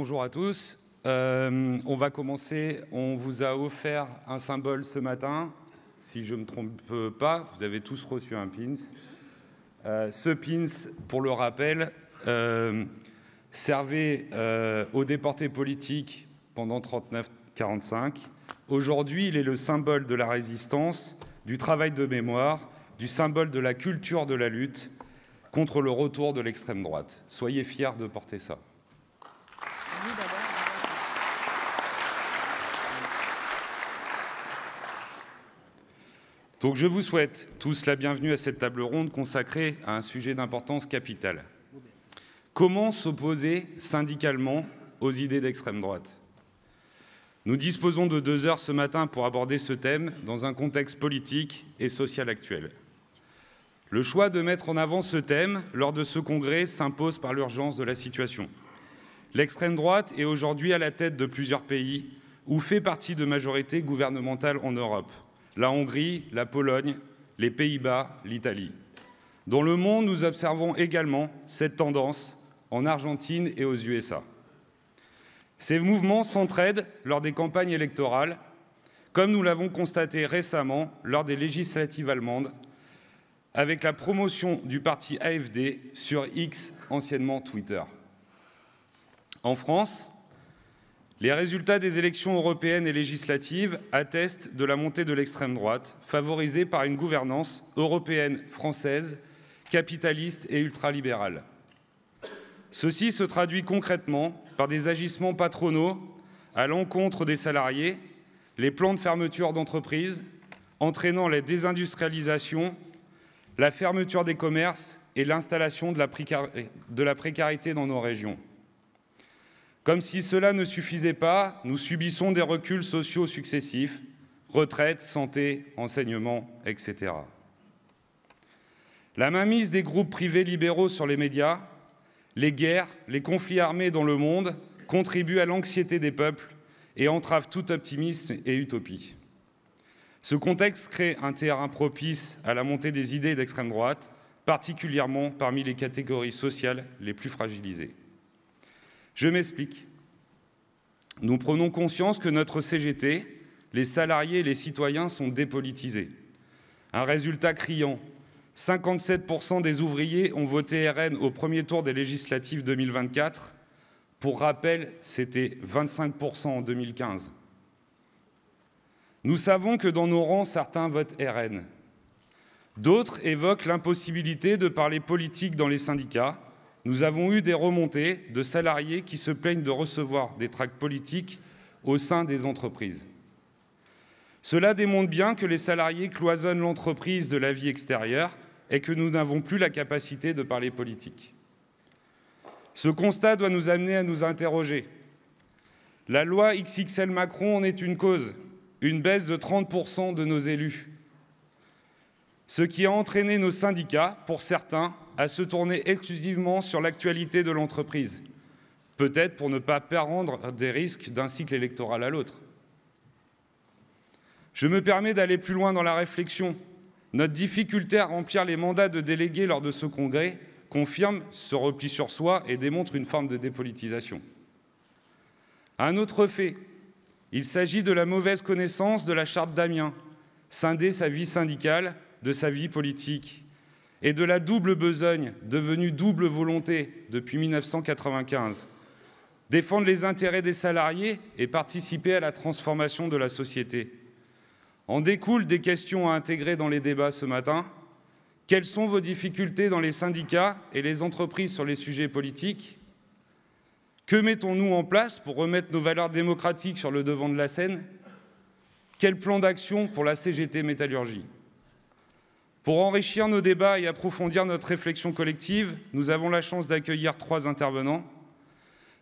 bonjour à tous. On va commencer. On vous a offert un symbole ce matin. Si je ne me trompe pas, vous avez tous reçu un pins. Ce pins, pour le rappel, servait aux déportés politiques pendant 39-45. Aujourd'hui, il est le symbole de la résistance, du travail de mémoire, du symbole de la culture de la lutte contre le retour de l'extrême droite. Soyez fiers de porter ça. Donc je vous souhaite tous la bienvenue à cette table ronde consacrée à un sujet d'importance capitale. Comment s'opposer syndicalement aux idées d'extrême droite ? Nous disposons de 2 heures ce matin pour aborder ce thème dans un contexte politique et social actuel. Le choix de mettre en avant ce thème lors de ce congrès s'impose par l'urgence de la situation. L'extrême droite est aujourd'hui à la tête de plusieurs pays ou fait partie de majorités gouvernementales en Europe. La Hongrie, la Pologne, les Pays-Bas, l'Italie. Dans le monde, nous observons également cette tendance en Argentine et aux USA. Ces mouvements s'entraident lors des campagnes électorales, comme nous l'avons constaté récemment lors des législatives allemandes, avec la promotion du parti AfD sur X, anciennement Twitter. En France, les résultats des élections européennes et législatives attestent de la montée de l'extrême droite, favorisée par une gouvernance européenne française, capitaliste et ultralibérale. Ceci se traduit concrètement par des agissements patronaux à l'encontre des salariés, les plans de fermeture d'entreprises, entraînant la désindustrialisation, la fermeture des commerces et l'installation de la précarité dans nos régions. Comme si cela ne suffisait pas, nous subissons des reculs sociaux successifs, retraite, santé, enseignement, etc. La mainmise des groupes privés libéraux sur les médias, les guerres, les conflits armés dans le monde contribuent à l'anxiété des peuples et entravent tout optimisme et utopie. Ce contexte crée un terrain propice à la montée des idées d'extrême droite, particulièrement parmi les catégories sociales les plus fragilisées. Je m'explique. Nous prenons conscience que notre CGT, les salariés et les citoyens sont dépolitisés. Un résultat criant, 57% des ouvriers ont voté RN au premier tour des législatives 2024. Pour rappel, c'était 25% en 2015. Nous savons que dans nos rangs, certains votent RN. D'autres évoquent l'impossibilité de parler politique dans les syndicats. Nous avons eu des remontées de salariés qui se plaignent de recevoir des tracts politiques au sein des entreprises. Cela démontre bien que les salariés cloisonnent l'entreprise de la vie extérieure et que nous n'avons plus la capacité de parler politique. Ce constat doit nous amener à nous interroger. La loi XXL Macron en est une cause, une baisse de 30% de nos élus. Ce qui a entraîné nos syndicats, pour certains, à se tourner exclusivement sur l'actualité de l'entreprise, peut-être pour ne pas prendre des risques d'un cycle électoral à l'autre. Je me permets d'aller plus loin dans la réflexion. Notre difficulté à remplir les mandats de délégués lors de ce congrès confirme ce repli sur soi et démontre une forme de dépolitisation. Un autre fait, il s'agit de la mauvaise connaissance de la charte d'Amiens, scinder sa vie syndicale de sa vie politique, et de la double besogne, devenue double volonté depuis 1995, défendre les intérêts des salariés et participer à la transformation de la société. En découlent des questions à intégrer dans les débats ce matin. Quelles sont vos difficultés dans les syndicats et les entreprises sur les sujets politiques ? Que mettons-nous en place pour remettre nos valeurs démocratiques sur le devant de la scène ? Quel plan d'action pour la CGT Métallurgie ? Pour enrichir nos débats et approfondir notre réflexion collective, nous avons la chance d'accueillir 3 intervenants.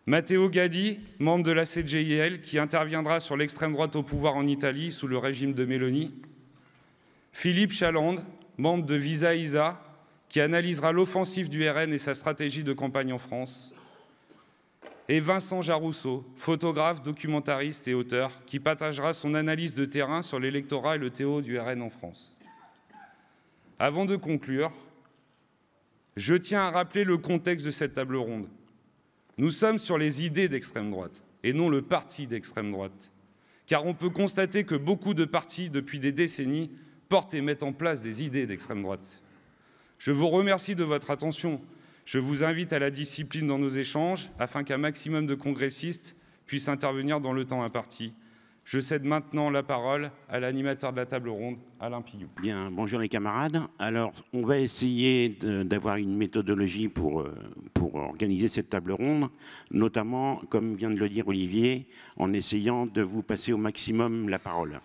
Matteo Gaddi, membre de la CGIL, qui interviendra sur l'extrême droite au pouvoir en Italie sous le régime de Meloni. Philippe Chalande, membre de Visa ISA, qui analysera l'offensive du RN et sa stratégie de campagne en France. Et Vincent Jarousseau, photographe, documentariste et auteur, qui partagera son analyse de terrain sur l'électorat et le TO du RN en France. Avant de conclure, je tiens à rappeler le contexte de cette table ronde. Nous sommes sur les idées d'extrême droite et non le parti d'extrême droite. Car on peut constater que beaucoup de partis, depuis des décennies, portent et mettent en place des idées d'extrême droite. Je vous remercie de votre attention. Je vous invite à la discipline dans nos échanges afin qu'un maximum de congressistes puissent intervenir dans le temps imparti. Je cède maintenant la parole à l'animateur de la table ronde, Alain Pillou. Bien, bonjour les camarades. Alors, on va essayer d'avoir une méthodologie pour organiser cette table ronde, notamment, comme vient de le dire Olivier, en essayant de vous passer au maximum la parole.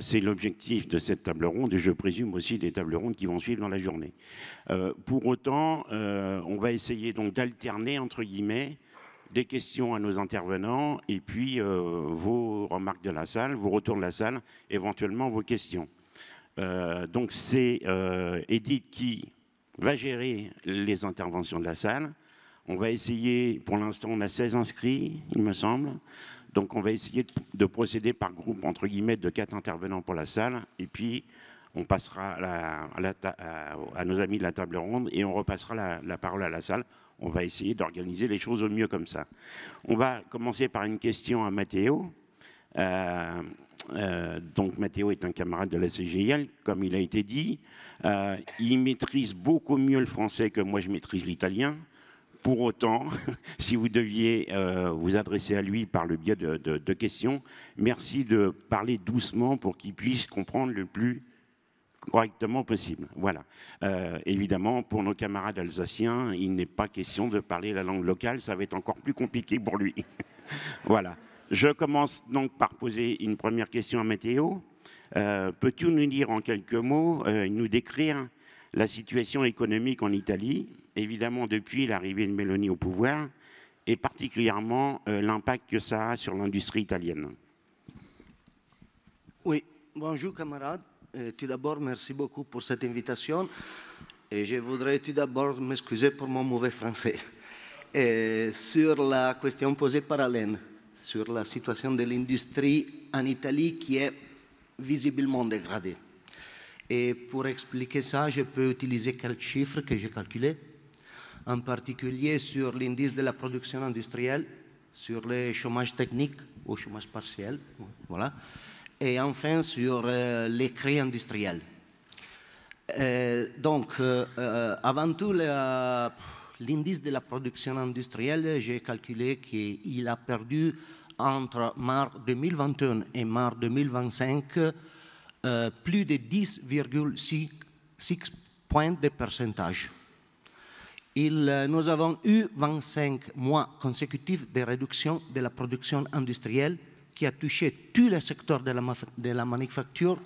C'est l'objectif de cette table ronde et je présume aussi des tables rondes qui vont suivre dans la journée. Pour autant, on va essayer donc d'alterner, entre guillemets, des questions à nos intervenants et puis vos remarques de la salle, vos retours de la salle, éventuellement vos questions. Donc c'est Edith qui va gérer les interventions de la salle. On va essayer, pour l'instant on a 16 inscrits, il me semble. Donc on va essayer de procéder par groupe, entre guillemets, de 4 intervenants pour la salle. Et puis on passera à nos amis de la table ronde et on repassera la parole à la salle. On va essayer d'organiser les choses au mieux comme ça. On va commencer par une question à Matteo. Donc Matteo est un camarade de la CGIL, comme il a été dit. Il maîtrise beaucoup mieux le français que moi je maîtrise l'italien. Pour autant, si vous deviez vous adresser à lui par le biais de questions, merci de parler doucement pour qu'il puisse comprendre le plus correctement possible. Voilà. Évidemment, pour nos camarades alsaciens, il n'est pas question de parler la langue locale, ça va être encore plus compliqué pour lui. Voilà. Je commence donc par poser une première question à Matteo. Peux-tu nous dire en quelques mots, nous décrire la situation économique en Italie, évidemment depuis l'arrivée de Meloni au pouvoir, et particulièrement l'impact que ça a sur l'industrie italienne? Oui, bonjour camarades. Tout d'abord, merci beaucoup pour cette invitation. Et je voudrais tout d'abord m'excuser pour mon mauvais français. Sur la question posée par Alain, sur la situation de l'industrie en Italie qui est visiblement dégradée. Et pour expliquer ça, je peux utiliser quelques chiffres que j'ai calculés, en particulier sur l'indice de la production industrielle, sur le chômage technique ou chômage partiel, voilà, et enfin sur les prix industriels. Avant tout, l'indice de la production industrielle, j'ai calculé qu'il a perdu entre mars 2021 et mars 2025 plus de 10,6 points de pourcentage. Nous avons eu 25 mois consécutifs de réduction de la production industrielle qui a touché tous les secteurs de la manufacture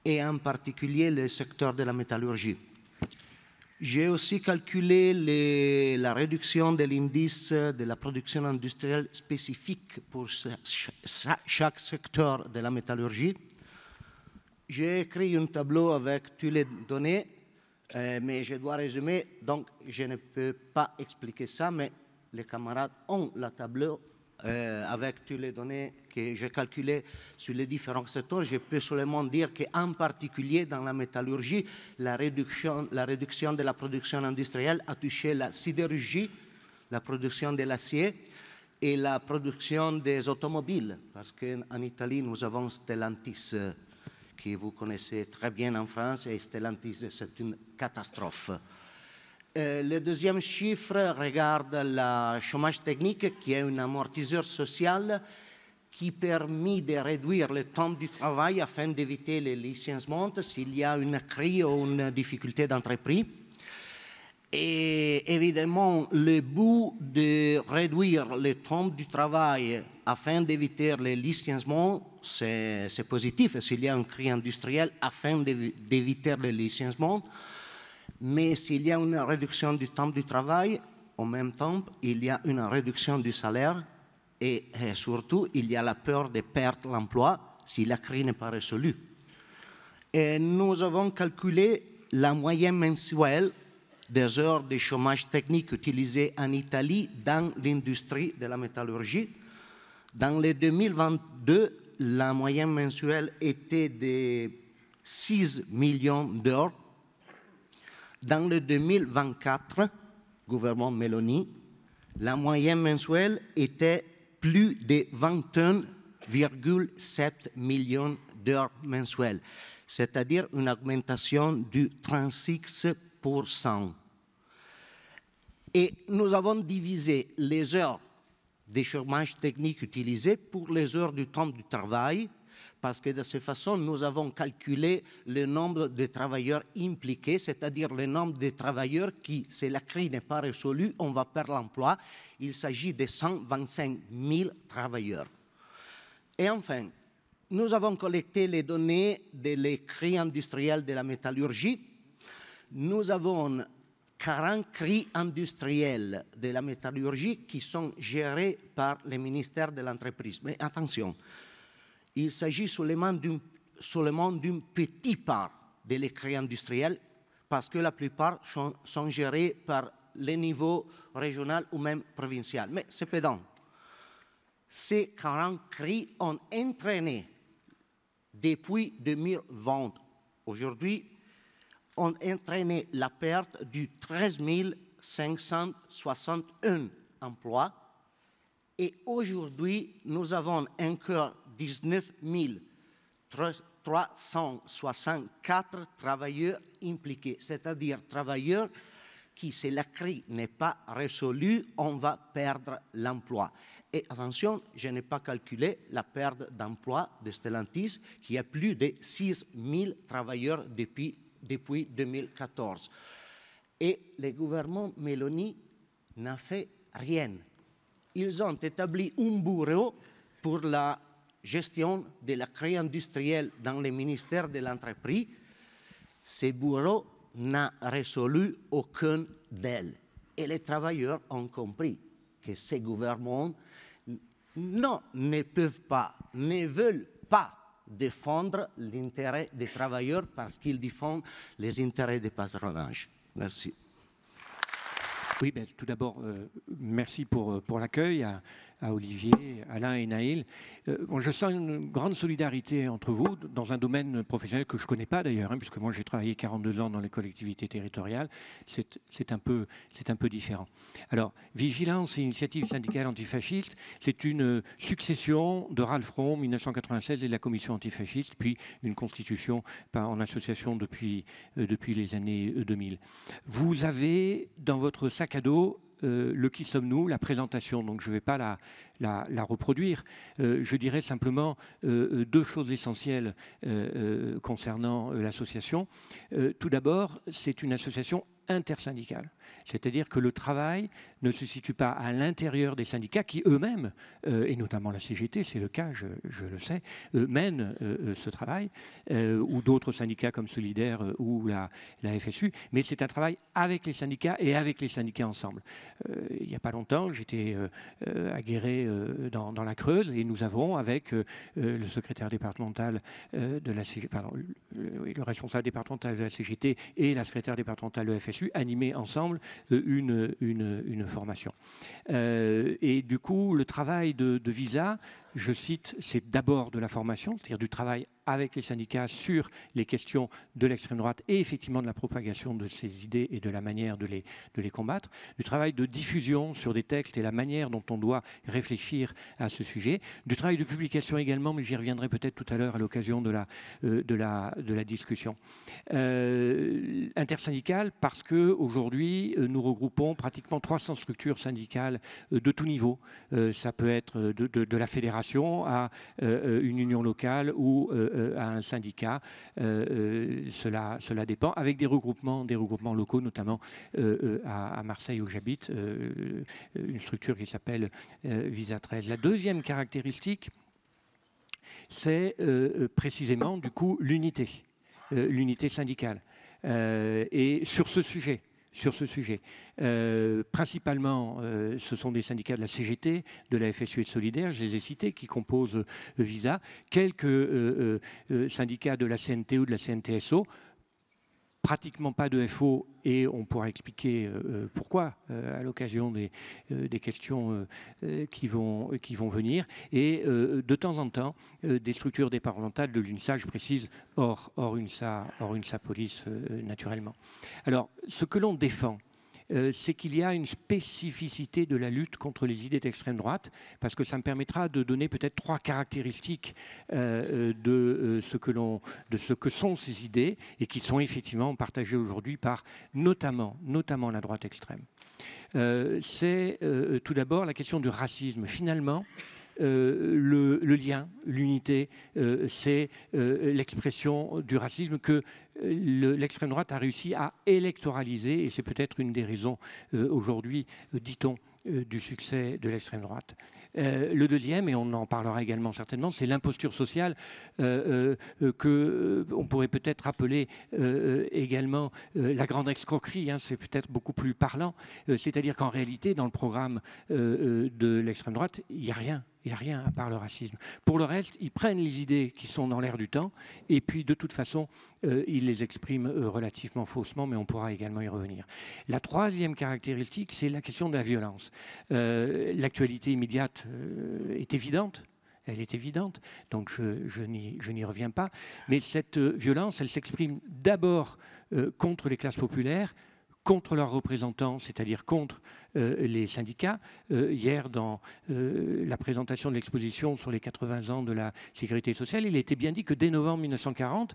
et en particulier le secteur de la métallurgie. J'ai aussi calculé la réduction de l'indice de la production industrielle spécifique pour chaque secteur de la métallurgie. J'ai écrit un tableau avec toutes les données, mais je dois résumer, donc je ne peux pas expliquer ça, mais les camarades ont le tableau avec toutes les données que j'ai calculées sur les différents secteurs. Je peux seulement dire qu'en particulier dans la métallurgie, la réduction de la production industrielle a touché la sidérurgie, la production de l'acier et la production des automobiles, parce qu'en Italie, nous avons Stellantis, que vous connaissez très bien en France, et Stellantis, c'est une catastrophe. Le deuxième chiffre regarde le chômage technique, qui est un amortisseur social qui permet de réduire le temps du travail afin d'éviter les licenciements s'il y a une crise ou une difficulté d'entreprise. Et évidemment, le but de réduire le temps du travail afin d'éviter les licenciements, c'est positif s'il y a une crise industrielle afin d'éviter les licenciements. Mais s'il y a une réduction du temps du travail, en même temps, il y a une réduction du salaire et surtout, il y a la peur de perdre l'emploi si la crise n'est pas résolue. Et nous avons calculé la moyenne mensuelle des heures de chômage technique utilisées en Italie dans l'industrie de la métallurgie. Dans le 2022, la moyenne mensuelle était de 6 millions d'heures. Dans le 2024, gouvernement Meloni, La moyenne mensuelle était plus de 21,7 millions d'heures mensuelles, c'est-à-dire une augmentation de 36%. Et nous avons divisé les heures de chômage technique utilisées pour les heures du temps du travail, parce que de cette façon, nous avons calculé le nombre de travailleurs impliqués, c'est-à-dire le nombre de travailleurs qui, si la crise n'est pas résolue, on va perdre l'emploi. Il s'agit de 125 000 travailleurs. Et enfin, nous avons collecté les données de l'écrit industriel de la métallurgie. Nous avons 40 CRI industriels de la métallurgie qui sont gérés par le ministère de l'entreprise. Mais attention, il s'agit seulement d'une petite part de l'écrit industriel parce que la plupart sont gérés par les niveaux régional ou même provincial. Mais cependant, ces 40 CRI ont entraîné depuis 2020, aujourd'hui, ont entraîné la perte de 13 561 emplois. Et aujourd'hui, nous avons encore 19 364 travailleurs impliqués, c'est-à-dire travailleurs qui, si la crise n'est pas résolue, on va perdre l'emploi. Et attention, je n'ai pas calculé la perte d'emploi de Stellantis, qui a plus de 6 000 travailleurs depuis 2014. Et le gouvernement Meloni n'a fait rien. Ils ont établi un bureau pour la gestion de la crise industrielle dans le ministère de l'entreprise. Ce bureau n'a résolu aucun d'elles. Et les travailleurs ont compris que ces gouvernements ne peuvent pas, ne veulent pas défendre l'intérêt des travailleurs parce qu'ils défendent les intérêts des patronages. Merci. Oui, ben, tout d'abord, merci pour l'accueil à Olivier, Alain et Naïl. Bon, je sens une grande solidarité entre vous dans un domaine professionnel que je ne connais pas d'ailleurs, hein, puisque moi j'ai travaillé 42 ans dans les collectivités territoriales. C'est un peu différent. Alors, Vigilance et Initiative syndicale antifasciste, c'est une succession de Ralph Rohm, 1996, et de la commission antifasciste, puis une constitution en association depuis les années 2000. Vous avez dans votre sac à dos le Qui sommes-nous, la présentation, donc je ne vais pas la reproduire. Je dirais simplement deux choses essentielles concernant l'association. Tout d'abord, c'est une association intersyndicale, c'est-à-dire que le travail ne se situe pas à l'intérieur des syndicats qui eux-mêmes, et notamment la CGT, c'est le cas, je le sais, mènent ce travail, ou d'autres syndicats comme Solidaire ou la FSU, mais c'est un travail avec les syndicats et avec les syndicats ensemble. Il n'y a pas longtemps, j'étais à Guéret dans la Creuse et nous avons, avec le secrétaire départemental de la CGT, pardon, le responsable départemental de la CGT et la secrétaire départementale de la FSU, animé ensemble une formation. Et du coup, le travail de Visa, je cite, c'est d'abord de la formation, c'est-à-dire du travail avec les syndicats sur les questions de l'extrême droite et effectivement de la propagation de ces idées et de la manière de les combattre, du travail de diffusion sur des textes et la manière dont on doit réfléchir à ce sujet, du travail de publication également, mais j'y reviendrai peut-être tout à l'heure à l'occasion de la discussion. Intersyndical parce qu'aujourd'hui, nous regroupons pratiquement 300 structures syndicales de tout niveau. Ça peut être de la fédération à une union locale ou à un syndicat, cela dépend, avec des regroupements locaux, notamment à Marseille où j'habite, une structure qui s'appelle Visa 13. La deuxième caractéristique, c'est précisément du coup l'unité syndicale. Et sur ce sujet, principalement, ce sont des syndicats de la CGT, de la FSU et de Solidaire, je les ai cités, qui composent Visa, quelques syndicats de la CNT ou de la CNTSO, pratiquement pas de FO, et on pourra expliquer pourquoi à l'occasion des questions qui vont venir, et de temps en temps des structures départementales de l'UNSA, je précise, hors UNSA Police naturellement. Alors, ce que l'on défend, c'est qu'il y a une spécificité de la lutte contre les idées d'extrême droite, parce que ça me permettra de donner peut-être 3 caractéristiques de ce que sont ces idées, et qui sont effectivement partagées aujourd'hui par notamment la droite extrême. C'est tout d'abord la question du racisme. Finalement, le lien, l'unité, c'est l'expression du racisme que l'extrême droite a réussi à électoraliser, et c'est peut-être une des raisons aujourd'hui, dit-on, du succès de l'extrême droite. Le deuxième, et on en parlera également certainement, c'est l'imposture sociale qu'on pourrait peut-être appeler également la grande escroquerie, hein, c'est peut-être beaucoup plus parlant, c'est-à-dire qu'en réalité, dans le programme de l'extrême droite, il n'y a rien. Il n'y a rien à part le racisme. Pour le reste, ils prennent les idées qui sont dans l'air du temps et puis de toute façon, ils les expriment relativement faussement, mais on pourra également y revenir. La troisième caractéristique, c'est la question de la violence. L'actualité immédiate est évidente. Elle est évidente, donc je n'y reviens pas. Mais cette violence, elle s'exprime d'abord contre les classes populaires, contre leurs représentants, c'est-à-dire contre les syndicats. Hier, dans la présentation de l'exposition sur les 80 ans de la sécurité sociale, il a été bien dit que dès novembre 1940,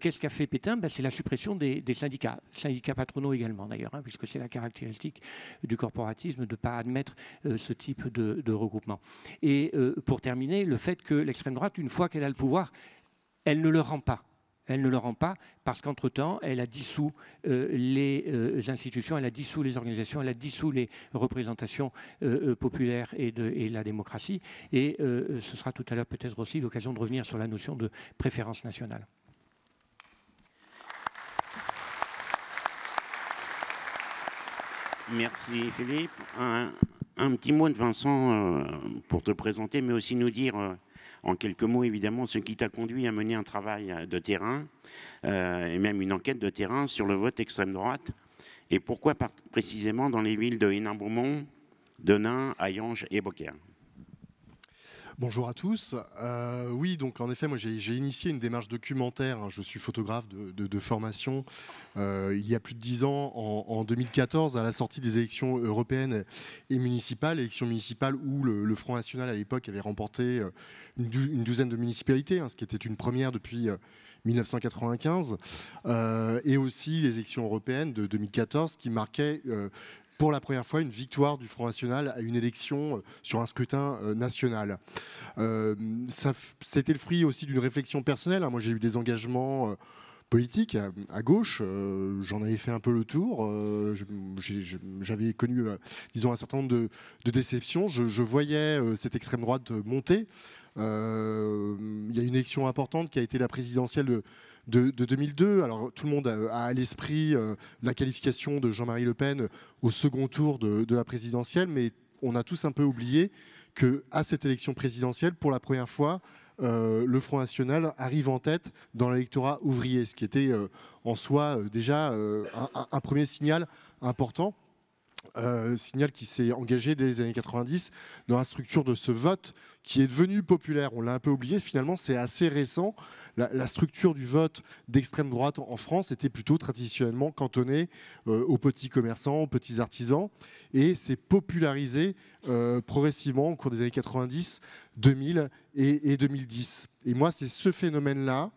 qu'est-ce qu'a fait Pétain? C'est la suppression des syndicats patronaux également d'ailleurs, hein, puisque c'est la caractéristique du corporatisme de ne pas admettre ce type de regroupement. Et pour terminer, le fait que l'extrême droite, une fois qu'elle a le pouvoir, elle ne le rend pas. Elle ne le rend pas parce qu'entre-temps, elle a dissous les institutions, elle a dissous les organisations, elle a dissous les représentations populaires et la démocratie. Et ce sera tout à l'heure peut-être aussi l'occasion de revenir sur la notion de préférence nationale. Merci Philippe. Un petit mot de Vincent pour te présenter, mais aussi nous dire en quelques mots évidemment ce qui t'a conduit à mener un travail de terrain et même une enquête de terrain sur le vote extrême droite, et pourquoi précisément dans les villes de Hénin-Beaumont, Denain, Hayange et Beaucaire. Bonjour à tous. Oui, donc en effet, moi j'ai initié une démarche documentaire. Hein, je suis photographe de formation. Il y a plus de 10 ans, en 2014, à la sortie des élections européennes et municipales, élections municipales où le Front National à l'époque avait remporté une douzaine de municipalités, hein, ce qui était une première depuis 1995, et aussi les élections européennes de 2014 qui marquaient pour la première fois une victoire du Front National à une élection sur un scrutin national. C'était le fruit aussi d'une réflexion personnelle. Moi, j'ai eu des engagements politiques à gauche. J'en avais fait un peu le tour. J'avais connu, disons, un certain nombre de déceptions. Je voyais cette extrême droite monter. Il y a une élection importante qui a été la présidentielle de 2002. Alors tout le monde a à l'esprit la qualification de Jean-Marie Le Pen au second tour de la présidentielle, mais on a tous un peu oublié qu'à cette élection présidentielle, pour la première fois, le Front National arrive en tête dans l'électorat ouvrier, ce qui était en soi déjà un premier signal important. Signal qui s'est engagé dès les années 90 dans la structure de ce vote qui est devenu populaire. On l'a un peu oublié, finalement c'est assez récent. La structure du vote d'extrême droite en France était plutôt traditionnellement cantonnée aux petits commerçants, aux petits artisans, et s'est popularisé progressivement au cours des années 90, 2000 et 2010. Et moi c'est ce phénomène-là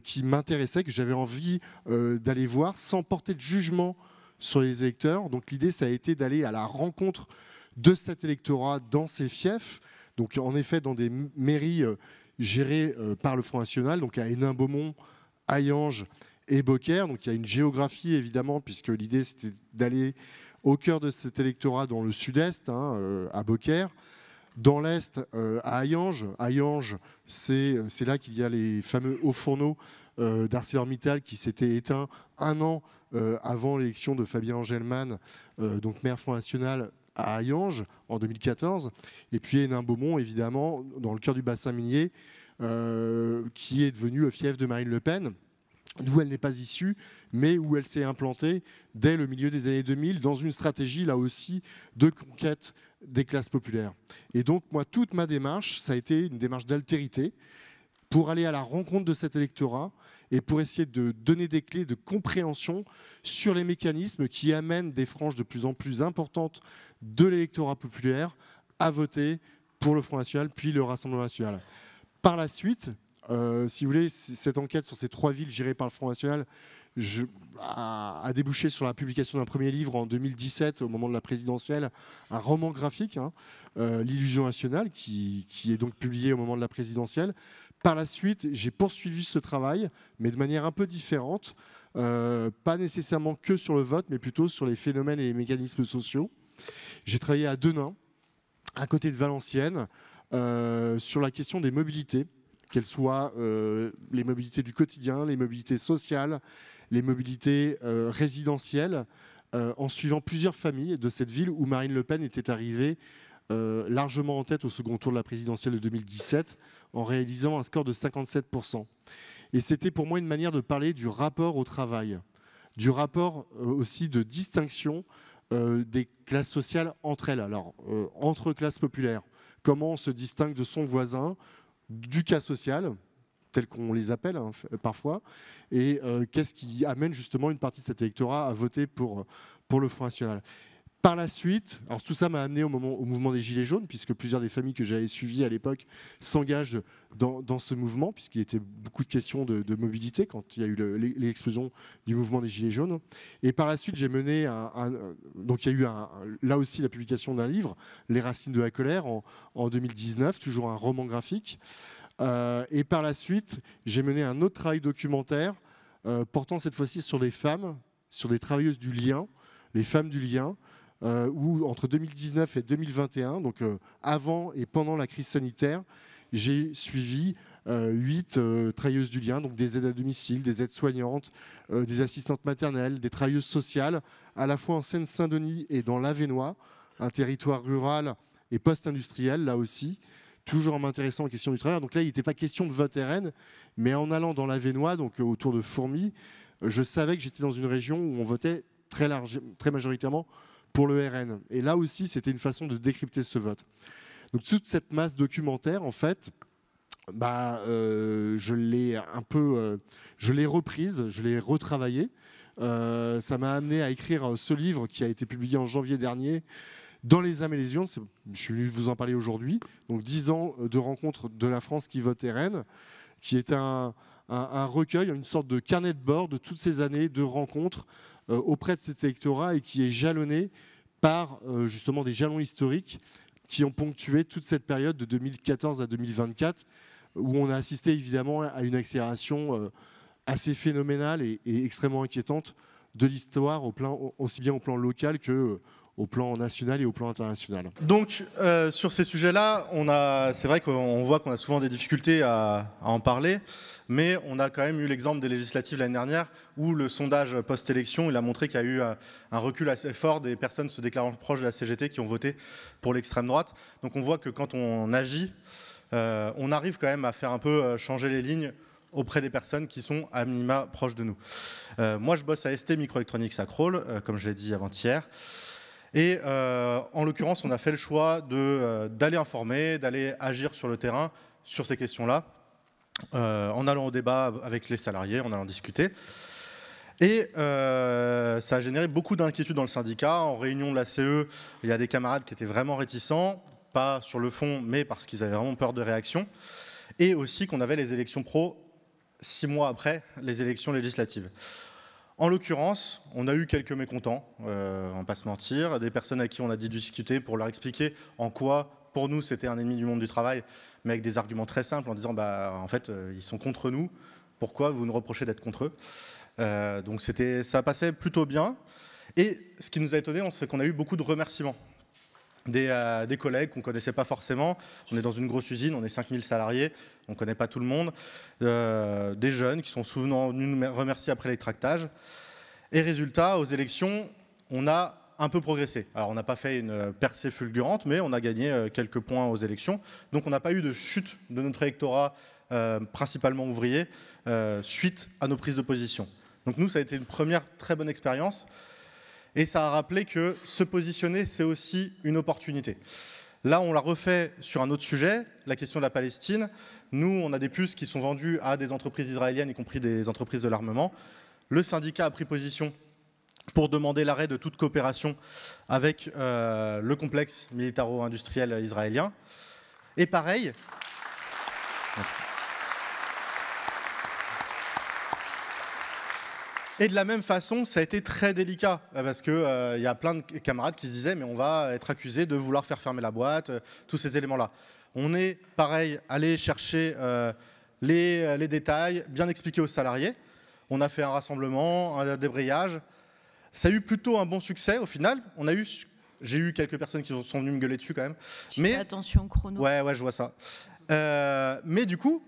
qui m'intéressait, que j'avais envie d'aller voir sans porter de jugement sur les électeurs. Donc l'idée, ça a été d'aller à la rencontre de cet électorat dans ses fiefs, donc en effet dans des mairies gérées par le Front National, donc à Hénin-Beaumont, Hayange et Beaucaire. Donc il y a une géographie évidemment, puisque l'idée c'était d'aller au cœur de cet électorat dans le sud-est, hein, à Beaucaire. Dans l'est, à Hayange. Hayange, c'est là qu'il y a les fameux hauts fourneaux d'ArcelorMittal qui s'étaient éteints un an avant l'élection de Fabien Engelmann, donc maire Front National à Hayange en 2014. Et puis Hénin-Beaumont, évidemment, dans le cœur du bassin minier, qui est devenu le fief de Marine Le Pen, d'où elle n'est pas issue, mais où elle s'est implantée dès le milieu des années 2000 dans une stratégie, là aussi, de conquête des classes populaires. Et donc, moi, toute ma démarche, ça a été une démarche d'altérité pour aller à la rencontre de cet électorat et pour essayer de donner des clés de compréhension sur les mécanismes qui amènent des franges de plus en plus importantes de l'électorat populaire à voter pour le Front National puis le Rassemblement National. Par la suite, si vous voulez, cette enquête sur ces 3 villes gérées par le Front National a débouché sur la publication d'un premier livre en 2017, au moment de la présidentielle, un roman graphique, L'Illusion nationale, qui est donc publié au moment de la présidentielle. Par la suite, j'ai poursuivi ce travail, mais de manière un peu différente, pas nécessairement que sur le vote, mais plutôt sur les phénomènes et les mécanismes sociaux. J'ai travaillé à Denain, à côté de Valenciennes, sur la question des mobilités, qu'elles soient les mobilités du quotidien, les mobilités sociales, les mobilités résidentielles, en suivant plusieurs familles de cette ville où Marine Le Pen était arrivée largement en tête au second tour de la présidentielle de 2017, en réalisant un score de 57%. Et c'était pour moi une manière de parler du rapport au travail, du rapport aussi de distinction des classes sociales entre elles. Alors, entre classes populaires, comment on se distingue de son voisin, du cas social, tels qu'on les appelle parfois, et qu'est-ce qui amène justement une partie de cet électorat à voter pour le Front National. Par la suite, alors tout ça m'a amené au mouvement des Gilets jaunes, puisque plusieurs des familles que j'avais suivies à l'époque s'engagent dans ce mouvement, puisqu'il était beaucoup de questions de mobilité quand il y a eu l'explosion du mouvement des Gilets jaunes. Et par la suite, j'ai mené donc il y a eu là aussi la publication d'un livre, Les Racines de la colère, en 2019, toujours un roman graphique. Et par la suite, j'ai mené un autre travail documentaire portant cette fois-ci sur des femmes, sur des travailleuses du lien, les femmes du lien, où entre 2019 et 2021, donc avant et pendant la crise sanitaire, j'ai suivi 8 travailleuses du lien, donc des aides à domicile, des aides-soignantes, des assistantes maternelles, des travailleuses sociales, à la fois en Seine-Saint-Denis et dans l'Avesnois, un territoire rural et post-industriel, là aussi, toujours en m'intéressant aux questions du travail. Donc là, il n'était pas question de vote RN, mais en allant dans l'Avesnois, donc autour de Fourmies, je savais que j'étais dans une région où on votait très majoritairement pour le RN. Et là aussi, c'était une façon de décrypter ce vote. Donc toute cette masse documentaire, en fait, je l'ai reprise, je l'ai retravaillée. Ça m'a amené à écrire ce livre qui a été publié en janvier dernier, Dans les âmes et les urnes. Je suis venu vous en parler aujourd'hui. Donc 10 ans de rencontres de la France qui vote RN, qui est un recueil, une sorte de carnet de bord de toutes ces années de rencontres auprès de cet électorat et qui est jalonné par justement des jalons historiques qui ont ponctué toute cette période de 2014 à 2024 où on a assisté évidemment à une accélération assez phénoménale et extrêmement inquiétante de l'histoire aussi bien au plan local que au plan national et au plan international. Donc sur ces sujets-là, c'est vrai qu'on voit qu'on a souvent des difficultés à en parler, mais on a quand même eu l'exemple des législatives l'année dernière où le sondage post-élection il a montré qu'il y a eu un recul assez fort des personnes se déclarant proches de la CGT qui ont voté pour l'extrême droite. Donc on voit que quand on agit, on arrive quand même à faire un peu changer les lignes auprès des personnes qui sont à minima proches de nous. Moi je bosse à ST Microelectronics à Crolles, comme je l'ai dit avant-hier. Et en l'occurrence, on a fait le choix d'aller informer, d'aller agir sur le terrain sur ces questions-là, en allant au débat avec les salariés, en allant discuter. Et ça a généré beaucoup d'inquiétudes dans le syndicat. En réunion de la CE, il y a des camarades qui étaient vraiment réticents, pas sur le fond, mais parce qu'ils avaient vraiment peur de réaction. Et aussi qu'on avait les élections pro 6 mois après les élections législatives. En l'occurrence, on a eu quelques mécontents, on ne va pas se mentir, des personnes à qui on a dû discuter pour leur expliquer en quoi, pour nous, c'était un ennemi du monde du travail, mais avec des arguments très simples en disant en fait, ils sont contre nous, pourquoi vous nous reprochez d'être contre eux donc ça passait plutôt bien. Et ce qui nous a étonné, c'est qu'on a eu beaucoup de remerciements. Des collègues qu'on ne connaissait pas forcément. On est dans une grosse usine, on est 5000 salariés, on ne connaît pas tout le monde. Des jeunes qui sont souvent venus nous remercier après les tractages. Et résultat, aux élections, on a un peu progressé. Alors on n'a pas fait une percée fulgurante, mais on a gagné quelques points aux élections. Donc on n'a pas eu de chute de notre électorat, principalement ouvrier, suite à nos prises de position. Donc nous, ça a été une première très bonne expérience. Et ça a rappelé que se positionner, c'est aussi une opportunité. Là, on l'a refait sur un autre sujet, la question de la Palestine. Nous, on a des puces qui sont vendues à des entreprises israéliennes, y compris des entreprises de l'armement. Le syndicat a pris position pour demander l'arrêt de toute coopération avec le complexe militaro-industriel israélien. Et pareil, et de la même façon, ça a été très délicat, parce qu'il y a plein de camarades qui se disaient « mais on va être accusé de vouloir faire fermer la boîte », tous ces éléments-là. On est, pareil, allé chercher les détails, bien expliquer aux salariés. On a fait un rassemblement, un débrayage. Ça a eu plutôt un bon succès au final. J'ai eu quelques personnes qui sont venues me gueuler dessus quand même. Fais attention au chrono. Ouais, je vois ça. Mais du coup,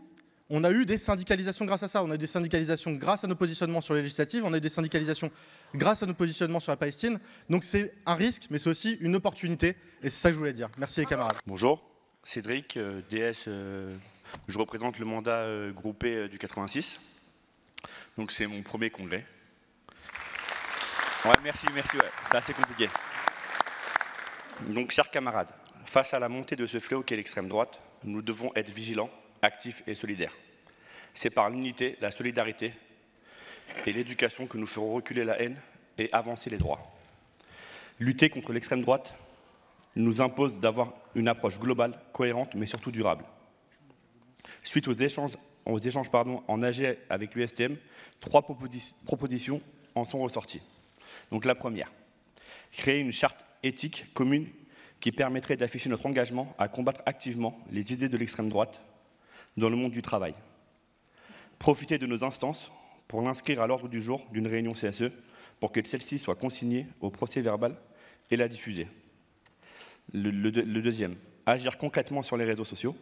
on a eu des syndicalisations grâce à ça. On a eu des syndicalisations grâce à nos positionnements sur les législatives. On a eu des syndicalisations grâce à nos positionnements sur la Palestine. Donc c'est un risque, mais c'est aussi une opportunité. Et c'est ça que je voulais dire. Merci les camarades. Bonjour, Cédric, DS. Je représente le mandat groupé du 86. Donc c'est mon premier congrès. Ouais, merci, ouais. C'est assez compliqué. Donc, chers camarades, face à la montée de ce fléau qu'est l'extrême droite, nous devons être vigilants, actifs et solidaires. C'est par l'unité, la solidarité et l'éducation que nous ferons reculer la haine et avancer les droits. Lutter contre l'extrême droite nous impose d'avoir une approche globale, cohérente, mais surtout durable. Suite aux échanges en AG avec l'USTM, 3 propositions en sont ressorties. Donc la première, créer une charte éthique commune qui permettrait d'afficher notre engagement à combattre activement les idées de l'extrême droite dans le monde du travail. Profiter de nos instances pour l'inscrire à l'ordre du jour d'une réunion CSE pour que celle-ci soit consignée au procès-verbal et la diffuser. Le deuxième, agir concrètement sur les réseaux sociaux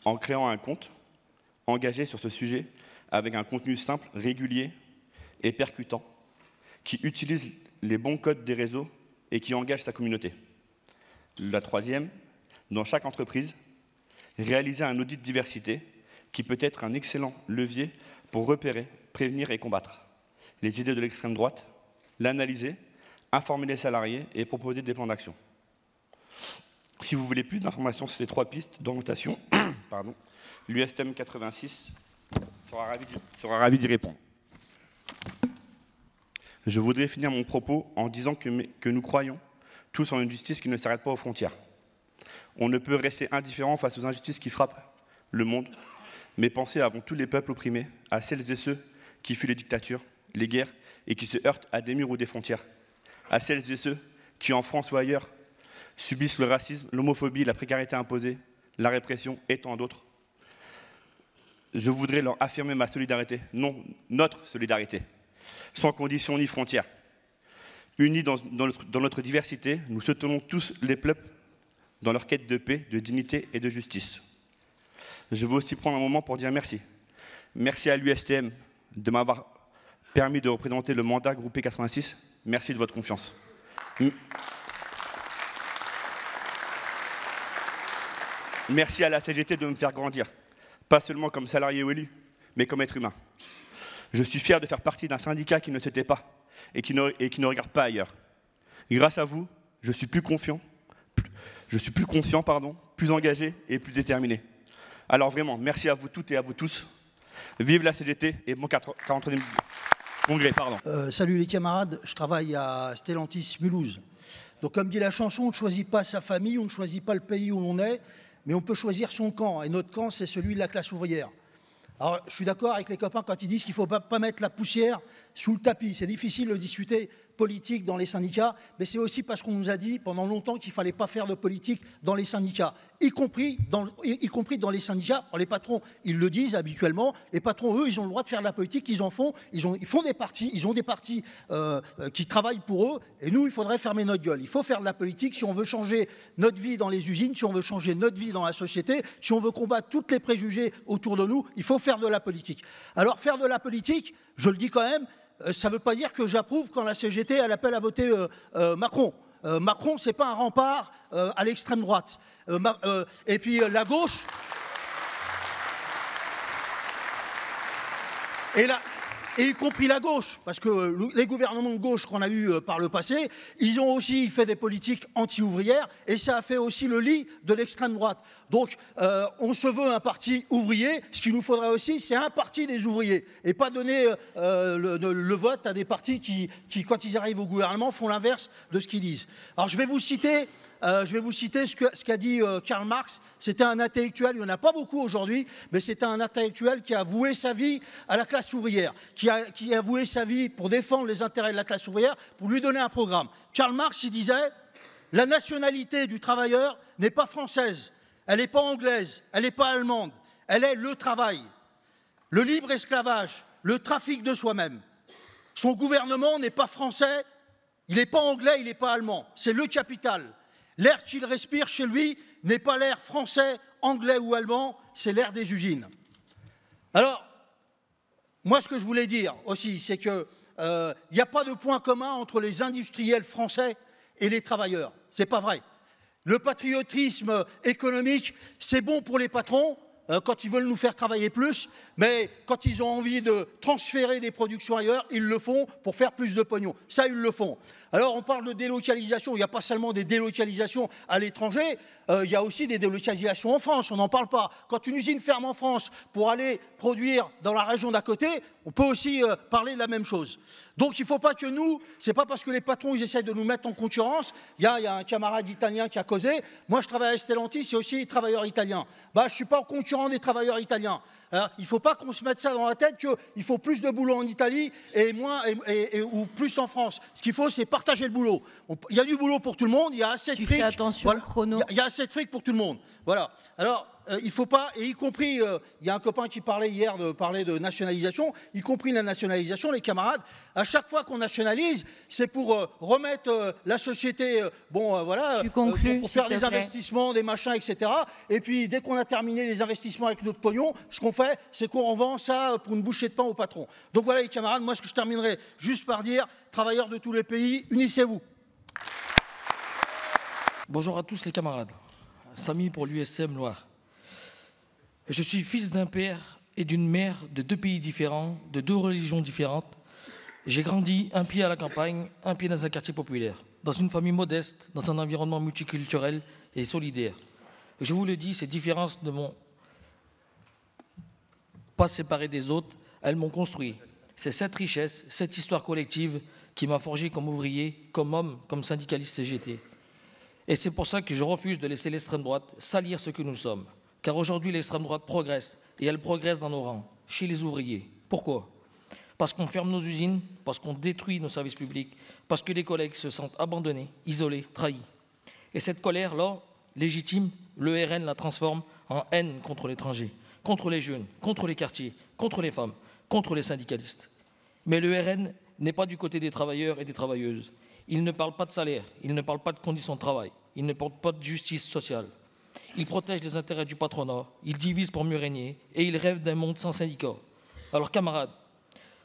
en créant un compte engagé sur ce sujet avec un contenu simple, régulier et percutant qui utilise les bons codes des réseaux et qui engage sa communauté. La troisième, dans chaque entreprise, réaliser un audit diversité qui peut être un excellent levier pour repérer, prévenir et combattre les idées de l'extrême droite, l'analyser, informer les salariés et proposer des plans d'action. Si vous voulez plus d'informations sur ces 3 pistes d'orientation, l'USTM 86 sera ravi d'y répondre. Je voudrais finir mon propos en disant que nous croyons tous en une justice qui ne s'arrête pas aux frontières. On ne peut rester indifférent face aux injustices qui frappent le monde, mais penser avant tous les peuples opprimés, à celles et ceux qui fuient les dictatures, les guerres et qui se heurtent à des murs ou des frontières, à celles et ceux qui, en France ou ailleurs, subissent le racisme, l'homophobie, la précarité imposée, la répression et tant d'autres. Je voudrais leur affirmer ma solidarité, non, notre solidarité, sans condition ni frontières. Unis dans notre diversité, nous soutenons tous les peuples dans leur quête de paix, de dignité et de justice. Je veux aussi prendre un moment pour dire merci. Merci à l'USTM de m'avoir permis de représenter le mandat groupé 86. Merci de votre confiance. Merci à la CGT de me faire grandir, pas seulement comme salarié ou élu, mais comme être humain. Je suis fier de faire partie d'un syndicat qui ne s'était pas et qui ne regarde pas ailleurs. Grâce à vous, je suis plus confiant, plus engagé et plus déterminé. Alors vraiment, merci à vous toutes et à vous tous. Vive la CGT et bon 40e congrès. Salut les camarades, je travaille à Stellantis Mulhouse. Donc comme dit la chanson, on ne choisit pas sa famille, on ne choisit pas le pays où l'on est, mais on peut choisir son camp. Et notre camp, c'est celui de la classe ouvrière. Alors, je suis d'accord avec les copains quand ils disent qu'il ne faut pas mettre la poussière sous le tapis. C'est difficile de discuter politique dans les syndicats, mais c'est aussi parce qu'on nous a dit pendant longtemps qu'il ne fallait pas faire de politique dans les syndicats, y compris dans les syndicats. Alors les patrons, ils le disent habituellement, les patrons, eux, ils ont le droit de faire de la politique, ils en font, ils font des partis, ils ont des partis qui travaillent pour eux, et nous, il faudrait fermer notre gueule. Il faut faire de la politique si on veut changer notre vie dans les usines, si on veut changer notre vie dans la société, si on veut combattre tous les préjugés autour de nous, il faut faire de la politique. Alors faire de la politique, je le dis quand même, ça ne veut pas dire que j'approuve quand la CGT elle appelle à voter Macron. Macron, ce n'est pas un rempart à l'extrême droite. Et puis la gauche... et y compris la gauche, parce que les gouvernements de gauche qu'on a eus par le passé, ils ont aussi fait des politiques anti-ouvrières, et ça a fait aussi le lit de l'extrême droite. Donc, on se veut un parti ouvrier, ce qu'il nous faudrait aussi, c'est un parti des ouvriers, et pas donner le vote à des partis qui, quand ils arrivent au gouvernement, font l'inverse de ce qu'ils disent. Alors, je vais vous citer ce qu'a dit Karl Marx. C'était un intellectuel, il n'y en a pas beaucoup aujourd'hui, mais c'était un intellectuel qui a voué sa vie à la classe ouvrière, qui a voué sa vie pour défendre les intérêts de la classe ouvrière, pour lui donner un programme. Karl Marx, il disait « La nationalité du travailleur n'est pas française, elle n'est pas anglaise, elle n'est pas allemande, elle est le travail, le libre esclavage, le trafic de soi-même. Son gouvernement n'est pas français, il n'est pas anglais, il n'est pas allemand, c'est le capital. L'air qu'il respire chez lui n'est pas l'air français, anglais ou allemand, c'est l'air des usines. » Alors, moi, ce que je voulais dire aussi, c'est qu'il n'y a pas de point commun entre les industriels français et les travailleurs. Ce n'est pas vrai. Le patriotisme économique, c'est bon pour les patrons, quand ils veulent nous faire travailler plus, mais quand ils ont envie de transférer des productions ailleurs, ils le font pour faire plus de pognon. Ça, ils le font. Alors, on parle de délocalisation. Il n'y a pas seulement des délocalisations à l'étranger, il y a aussi des délocalisations en France. On n'en parle pas. Quand une usine ferme en France pour aller produire dans la région d'à côté, on peut aussi parler de la même chose. Donc, il ne faut pas que nous, c'est pas parce que les patrons, ils essayent de nous mettre en concurrence. Il y a un camarade italien qui a causé. Moi, je travaille à Stellantis, c'est aussi travailleur italien. Je ne suis pas concurrent des travailleurs italiens. Alors, il ne faut pas qu'on se mette ça dans la tête qu'il faut plus de boulot en Italie et moins, ou plus en France. Ce qu'il faut, c'est partager le boulot. Il y a du boulot pour tout le monde, il y a assez de fric. Attention, voilà. chrono. Il y a assez de fric pour tout le monde. Voilà. Alors, il ne faut pas, et y compris, il y a un copain qui parlait hier de nationalisation, y compris la nationalisation, les camarades, à chaque fois qu'on nationalise, c'est pour remettre la société, voilà, pour faire des investissements, des machins, etc. Et puis, dès qu'on a terminé les investissements avec notre pognon, ce qu'on fait, c'est qu'on revend ça pour une bouchée de pain au patron. Donc voilà, les camarades, moi, ce que je terminerai juste par dire, travailleurs de tous les pays, unissez-vous. Bonjour à tous les camarades. Samy pour l'USM Loire. Je suis fils d'un père et d'une mère de 2 pays différents, de 2 religions différentes. J'ai grandi un pied à la campagne, un pied dans un quartier populaire, dans une famille modeste, dans un environnement multiculturel et solidaire. Je vous le dis, ces différences ne m'ont pas séparé des autres, elles m'ont construit. C'est cette richesse, cette histoire collective qui m'a forgé comme ouvrier, comme homme, comme syndicaliste CGT. Et c'est pour ça que je refuse de laisser l'extrême droite salir ce que nous sommes. Car aujourd'hui, l'extrême droite progresse, et elle progresse dans nos rangs, chez les ouvriers. Pourquoi? Parce qu'on ferme nos usines, parce qu'on détruit nos services publics, parce que les collègues se sentent abandonnés, isolés, trahis. Et cette colère-là, légitime, le RN la transforme en haine contre l'étranger, contre les jeunes, contre les quartiers, contre les femmes, contre les syndicalistes. Mais le RN n'est pas du côté des travailleurs et des travailleuses. Il ne parle pas de salaire, il ne parle pas de conditions de travail, il ne parle pas de justice sociale. Il protège les intérêts du patronat, il divise pour mieux régner et il rêve d'un monde sans syndicats. Alors camarades,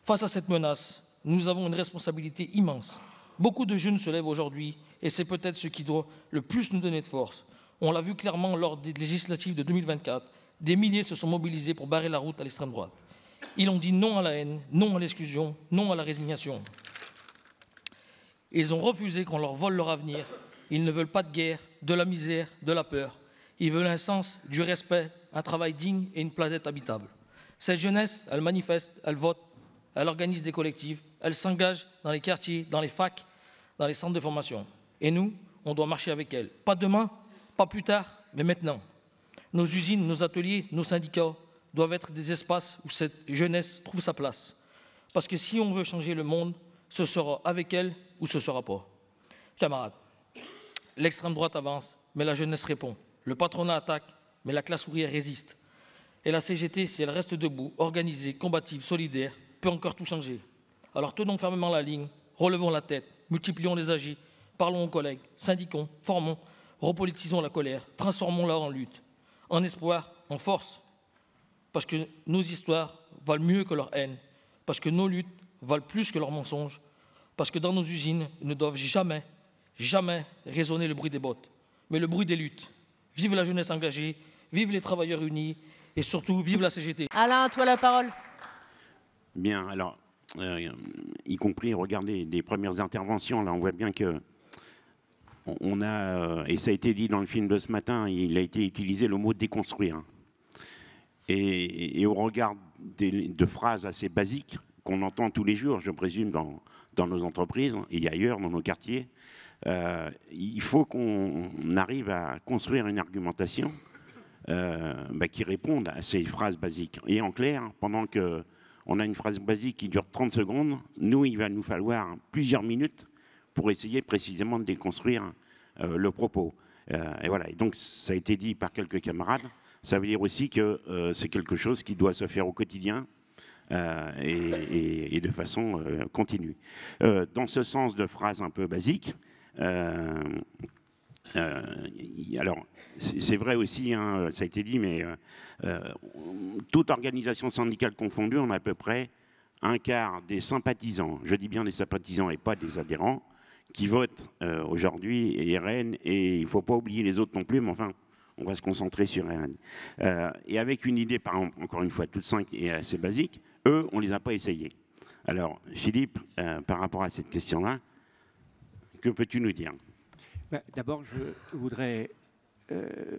face à cette menace, nous avons une responsabilité immense. Beaucoup de jeunes se lèvent aujourd'hui et c'est peut-être ce qui doit le plus nous donner de force. On l'a vu clairement lors des législatives de 2024, des milliers se sont mobilisés pour barrer la route à l'extrême droite. Ils ont dit non à la haine, non à l'exclusion, non à la résignation. Ils ont refusé qu'on leur vole leur avenir. Ils ne veulent pas de guerre, de la misère, de la peur. Ils veulent un sens, du respect, un travail digne et une planète habitable. Cette jeunesse, elle manifeste, elle vote, elle organise des collectifs, elle s'engage dans les quartiers, dans les facs, dans les centres de formation. Et nous, on doit marcher avec elle. Pas demain, pas plus tard, mais maintenant. Nos usines, nos ateliers, nos syndicats doivent être des espaces où cette jeunesse trouve sa place. Parce que si on veut changer le monde, ce sera avec elle ou ce ne sera pas. Camarades, l'extrême droite avance, mais la jeunesse répond. Le patronat attaque, mais la classe ouvrière résiste. Et la CGT, si elle reste debout, organisée, combative, solidaire, peut encore tout changer. Alors tenons fermement la ligne, relevons la tête, multiplions les agis, parlons aux collègues, syndiquons, formons, repolitisons la colère, transformons-la en lutte, en espoir, en force. Parce que nos histoires valent mieux que leur haine, parce que nos luttes valent plus que leurs mensonges, parce que dans nos usines ne doivent jamais, jamais résonner le bruit des bottes, mais le bruit des luttes. Vive la jeunesse engagée, vive les travailleurs unis et surtout, vive la CGT. Alain, à toi la parole. Bien, alors, y compris regarder des premières interventions, là on voit bien que on a, et ça a été dit dans le film de ce matin, il a été utilisé le mot déconstruire. Et au regard de phrases assez basiques qu'on entend tous les jours, je présume, dans nos entreprises et ailleurs, dans nos quartiers, il faut qu'on arrive à construire une argumentation qui réponde à ces phrases basiques. Et en clair, pendant qu'on a une phrase basique qui dure 30 secondes, nous, il va nous falloir plusieurs minutes pour essayer précisément de déconstruire le propos. Et voilà. Et donc, ça a été dit par quelques camarades. Ça veut dire aussi que c'est quelque chose qui doit se faire au quotidien et de façon continue. Dans ce sens de phrase un peu basique, alors, c'est vrai aussi, hein, ça a été dit, mais toute organisation syndicale confondue, on a à peu près un quart des sympathisants, je dis bien des sympathisants et pas des adhérents, qui votent aujourd'hui RN, et il ne faut pas oublier les autres non plus, mais enfin, on va se concentrer sur RN. Et avec une idée, par exemple, encore une fois, toute simple et assez basique, eux, on ne les a pas essayés. Alors, Philippe, par rapport à cette question-là, que peux-tu nous dire ? D'abord, je voudrais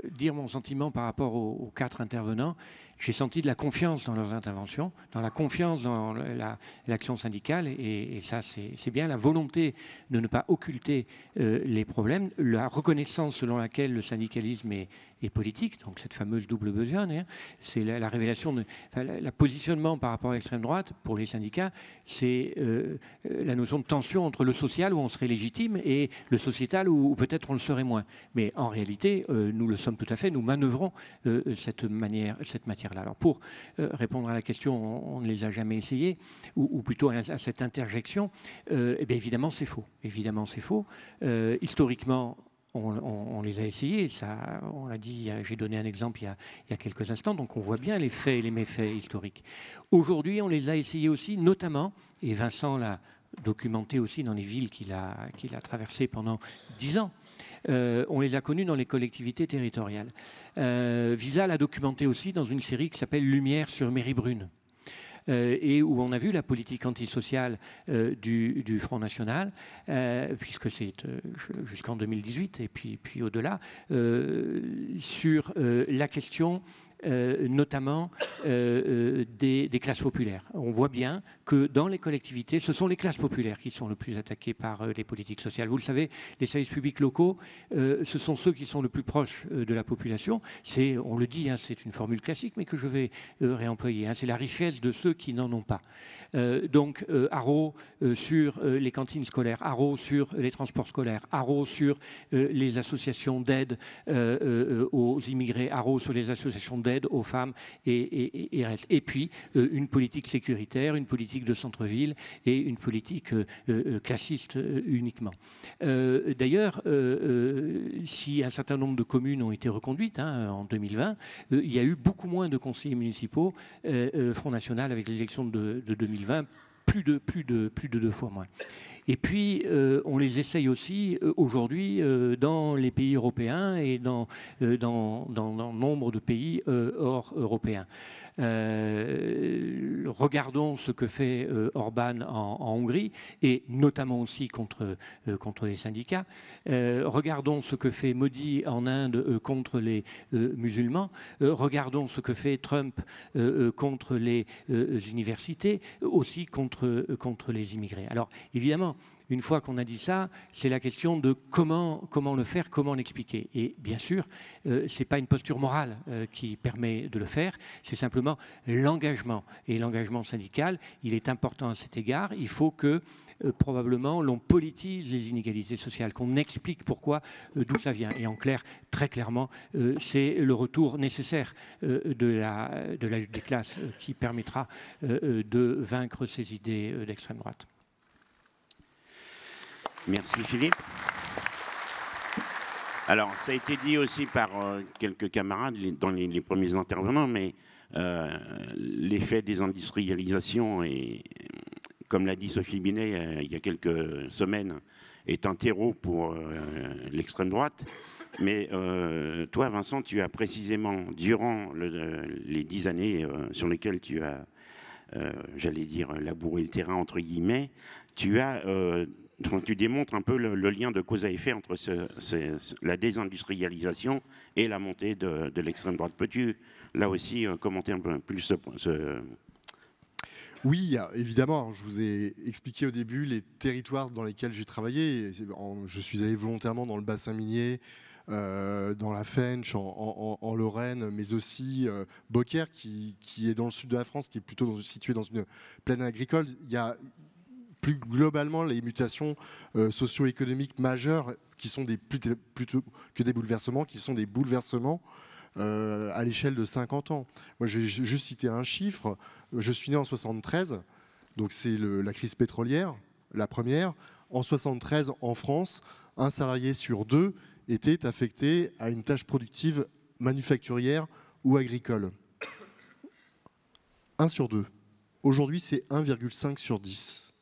dire mon sentiment par rapport aux 4 intervenants. J'ai senti de la confiance dans leurs interventions, dans la confiance dans l'action syndicale, et ça, c'est bien la volonté de ne pas occulter les problèmes, la reconnaissance selon laquelle le syndicalisme est politique, donc cette fameuse double besogne, hein, c'est la révélation, la positionnement par rapport à l'extrême droite pour les syndicats, c'est la notion de tension entre le social où on serait légitime et le sociétal où peut-être on le serait moins. Mais en réalité, nous le sommes tout à fait, nous manœuvrons cette matière-là. Alors pour répondre à la question, on ne les a jamais essayés, ou plutôt à cette interjection, eh bien évidemment c'est faux. Évidemment c'est faux. Historiquement, on les a essayés, ça, on l'a dit, j'ai donné un exemple il y a quelques instants, donc on voit bien les faits et les méfaits historiques. Aujourd'hui, on les a essayés aussi, notamment, et Vincent l'a documenté aussi dans les villes qu'il a traversées pendant 10 ans, on les a connus dans les collectivités territoriales. Visa l'a documenté aussi dans une série qui s'appelle Lumière sur Méribrune. Et où on a vu la politique antisociale du Front National, puisque c'est jusqu'en 2018 et puis au-delà, sur la question notamment des classes populaires. On voit bien que dans les collectivités, ce sont les classes populaires qui sont le plus attaquées par les politiques sociales. Vous le savez, les services publics locaux, ce sont ceux qui sont le plus proches de la population. On le dit, hein, c'est une formule classique, mais que je vais réemployer. Hein, c'est la richesse de ceux qui n'en ont pas. Donc, haro sur les cantines scolaires, haro sur les transports scolaires, haro sur les associations d'aide aux immigrés, haro sur les associations d'aide aux femmes et puis une politique sécuritaire, une politique de centre-ville et une politique classiste uniquement. D'ailleurs, si un certain nombre de communes ont été reconduites en 2020, il y a eu beaucoup moins de conseillers municipaux Front National avec l'élection de 2020, plus de 2 fois moins. Et puis, on les essaye aussi aujourd'hui dans les pays européens et dans nombre de pays hors européens. Regardons ce que fait Orban en Hongrie, et notamment aussi contre les syndicats. Regardons ce que fait Modi en Inde contre les musulmans. Regardons ce que fait Trump contre les universités, aussi contre les immigrés. Alors, évidemment, une fois qu'on a dit ça, c'est la question de comment le faire, comment l'expliquer. Et bien sûr, ce n'est pas une posture morale qui permet de le faire, c'est simplement l'engagement. Et l'engagement syndical, il est important à cet égard. Il faut que probablement l'on politise les inégalités sociales, qu'on explique pourquoi, d'où ça vient. Et en clair, très clairement, c'est le retour nécessaire de la lutte des classes qui permettra de vaincre ces idées d'extrême droite. Merci Philippe. Alors, ça a été dit aussi par quelques camarades dans les premiers intervenants, mais l'effet des industrialisations, et comme l'a dit Sophie Binet il y a quelques semaines, est un terreau pour l'extrême droite. Mais toi, Vincent, tu as précisément, durant les 10 années sur lesquelles tu as j'allais dire, labourer le terrain, entre guillemets, tu démontres un peu le lien de cause à effet entre la désindustrialisation et la montée de l'extrême droite. Peux-tu, là aussi, commenter un peu plus ce... Oui, évidemment. Je vous ai expliqué au début les territoires dans lesquels j'ai travaillé. Je suis allé volontairement dans le bassin minier, dans la Fench, en Lorraine, mais aussi Beaucaire, qui est dans le sud de la France, qui est plutôt situé dans une plaine agricole. Il y a plus globalement les mutations socio-économiques majeures qui sont plutôt que des bouleversements, qui sont des bouleversements à l'échelle de 50 ans. Moi, je vais juste citer un chiffre. Je suis né en 73, donc c'est la crise pétrolière, la première. En 73, en France, un salarié sur 2 était affecté à une tâche productive manufacturière ou agricole. 1 sur 2. Aujourd'hui, c'est 1,5 sur 10.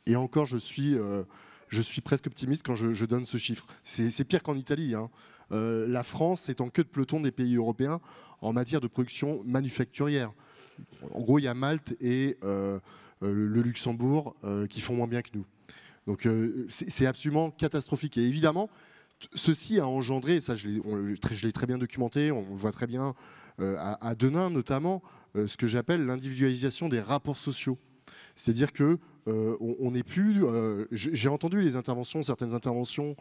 Et encore, je suis presque optimiste quand je donne ce chiffre. C'est pire qu'en Italie, hein. La France est en queue de peloton des pays européens en matière de production manufacturière. En gros, il y a Malte et le Luxembourg qui font moins bien que nous. Donc c'est absolument catastrophique. Et évidemment, ceci a engendré, et ça je l'ai très bien documenté, on le voit très bien à Denain notamment, ce que j'appelle l'individualisation des rapports sociaux. C'est-à-dire que on n'est plus... J'ai entendu certaines interventions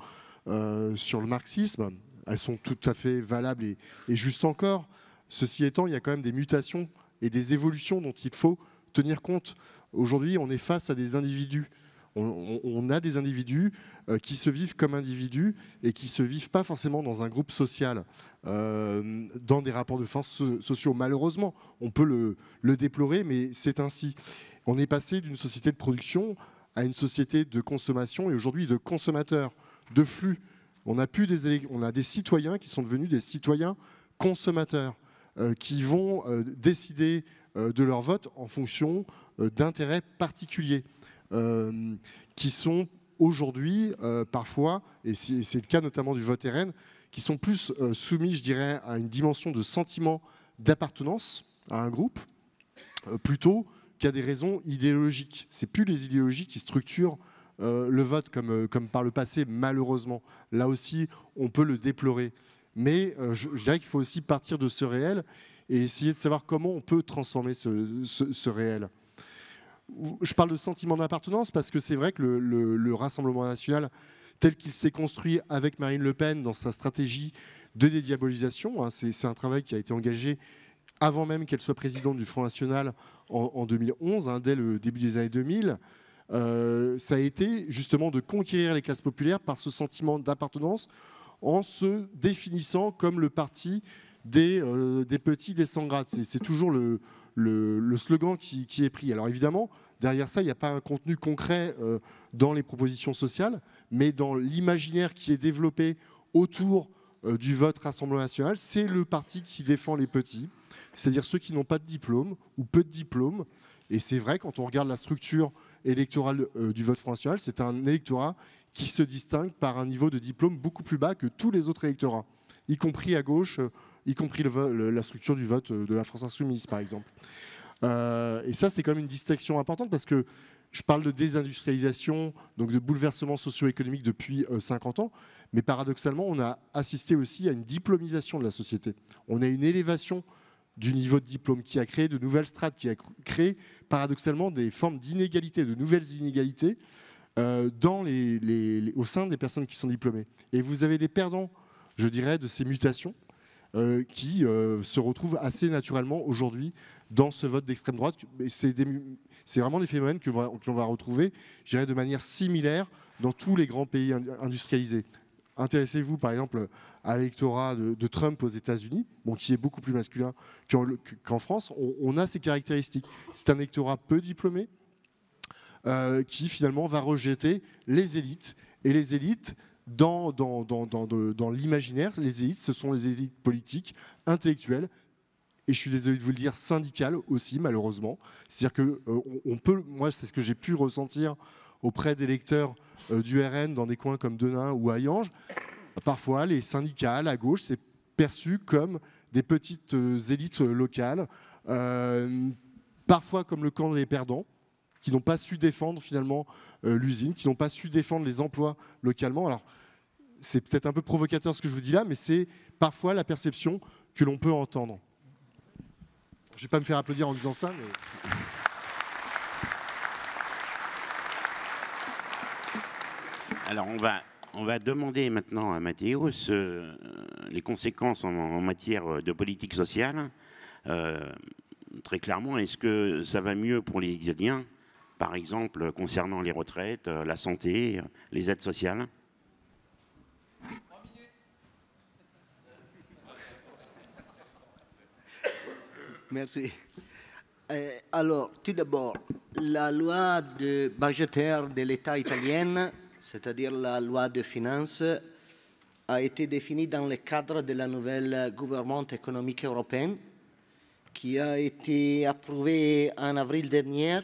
sur le marxisme. Elles sont tout à fait valables et justes encore. Ceci étant, il y a quand même des mutations et des évolutions dont il faut tenir compte. Aujourd'hui, on est face à des individus. On a des individus qui se vivent comme individus et qui ne se vivent pas forcément dans un groupe social, dans des rapports de force sociaux. Malheureusement, on peut le déplorer, mais c'est ainsi. On est passé d'une société de production à une société de consommation et aujourd'hui de consommateurs, de flux. On a des citoyens qui sont devenus des citoyens consommateurs, qui vont décider de leur vote en fonction d'intérêts particuliers, qui sont aujourd'hui parfois, et c'est le cas notamment du vote RN, qui sont plus soumis, je dirais, à une dimension de sentiment d'appartenance à un groupe, plutôt qu'à des raisons idéologiques. C'est plus les idéologies qui structurent le vote comme par le passé, malheureusement. Là aussi, on peut le déplorer. Mais je dirais qu'il faut aussi partir de ce réel et essayer de savoir comment on peut transformer ce réel. Je parle de sentiment d'appartenance parce que c'est vrai que le Rassemblement national, tel qu'il s'est construit avec Marine Le Pen dans sa stratégie de dédiabolisation, hein, c'est un travail qui a été engagé avant même qu'elle soit présidente du Front National en 2011, hein, dès le début des années 2000, ça a été justement de conquérir les classes populaires par ce sentiment d'appartenance en se définissant comme le parti des petits, des sans grade. C'est toujours le slogan qui est pris. Alors évidemment, derrière ça, il n'y a pas un contenu concret dans les propositions sociales, mais dans l'imaginaire qui est développé autour du vote Rassemblement national, c'est le parti qui défend les petits, c'est-à-dire ceux qui n'ont pas de diplôme ou peu de diplôme. Et c'est vrai, quand on regarde la structure électorale du vote Front national, c'est un électorat qui se distingue par un niveau de diplôme beaucoup plus bas que tous les autres électorats, y compris à gauche, y compris la structure du vote de la France insoumise, par exemple. Et ça, c'est quand même une distinction importante parce que je parle de désindustrialisation, donc de bouleversement socio-économique depuis 50 ans, mais paradoxalement, on a assisté aussi à une diplomisation de la société. On a une élévation du niveau de diplôme qui a créé de nouvelles strates, qui a créé paradoxalement des formes d'inégalité, de nouvelles inégalités au sein des personnes qui sont diplômées. Et vous avez des perdants, je dirais, de ces mutations qui se retrouvent assez naturellement aujourd'hui dans ce vote d'extrême droite. C'est vraiment des phénomènes que l'on va retrouver, je dirais, de manière similaire dans tous les grands pays industrialisés. Intéressez-vous par exemple à l'électorat de Trump aux États-Unis, bon, qui est beaucoup plus masculin qu'en France. On a ces caractéristiques. C'est un électorat peu diplômé qui finalement va rejeter les élites. Et les élites, dans l'imaginaire, les élites, ce sont les élites politiques, intellectuelles, et je suis désolé de vous le dire, syndicales aussi, malheureusement. C'est-à-dire que moi, c'est ce que j'ai pu ressentir auprès d'électeurs du RN dans des coins comme Denain ou Hayange. Parfois, les syndicats à gauche, c'est perçu comme des petites élites locales parfois comme le camp des perdants, qui n'ont pas su défendre finalement l'usine, qui n'ont pas su défendre les emplois localement. Alors, c'est peut-être un peu provocateur ce que je vous dis là, mais c'est parfois la perception que l'on peut entendre. Je ne vais pas me faire applaudir en disant ça, mais... Alors, on va demander maintenant à Mathéos les conséquences en matière de politique sociale. Très clairement, est-ce que ça va mieux pour les Italiens, par exemple, concernant les retraites, la santé, les aides sociales? Merci. Alors, tout d'abord, la loi budgétaire de l'État italien, c'est-à-dire la loi de finances, a été définie dans le cadre de la nouvelle gouvernance économique européenne qui a été approuvée en avril dernier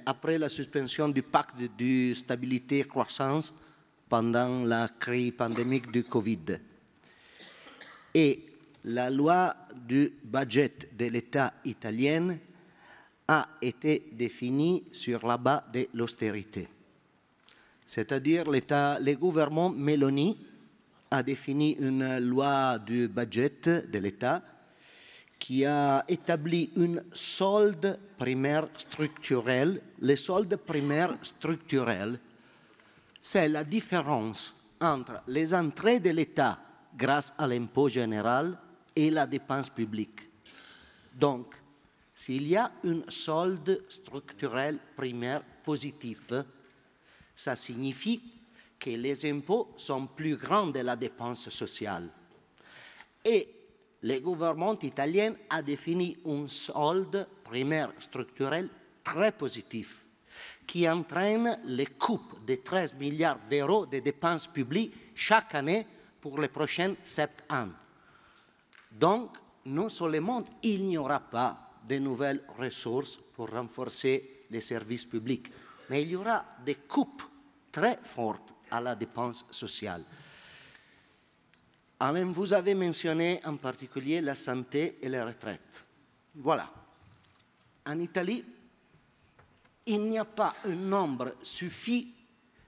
après la suspension du pacte de stabilité et croissance pendant la crise pandémique du Covid. Et la loi du budget de l'État italien a été définie sur la base de l'austérité. C'est-à-dire le gouvernement Meloni a défini une loi du budget de l'État qui a établi une solde primaire structurelle. Le solde primaire structurel, c'est la différence entre les entrées de l'État grâce à l'impôt général et la dépense publique. Donc, s'il y a une solde structurelle primaire positive, ça signifie que les impôts sont plus grands de la dépense sociale. Et le gouvernement italien a défini un solde primaire structurel très positif qui entraîne les coupes de 13 milliards d'euros de dépenses publiques chaque année pour les prochaines 7 ans. Donc, non seulement il n'y aura pas de nouvelles ressources pour renforcer les services publics, mais il y aura des coupes très fortes à la dépense sociale. Alain, vous avez mentionné en particulier la santé et les retraites. Voilà. En Italie, il n'y a pas un nombre suffisant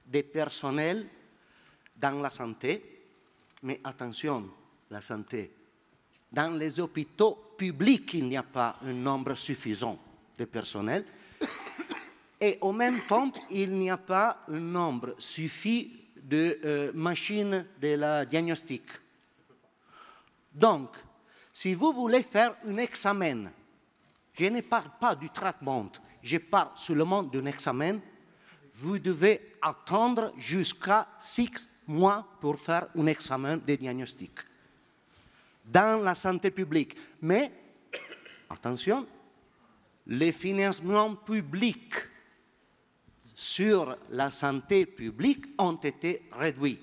de personnel dans la santé, mais attention, la santé. Dans les hôpitaux publics, il n'y a pas un nombre suffisant de personnel. Et en même temps, il n'y a pas un nombre suffisant de machines de la diagnostic. Donc, si vous voulez faire un examen, je ne parle pas du traitement, je parle seulement d'un examen, vous devez attendre jusqu'à 6 mois pour faire un examen de diagnostic dans la santé publique. Mais, attention, les financements publics sur la santé publique ont été réduits.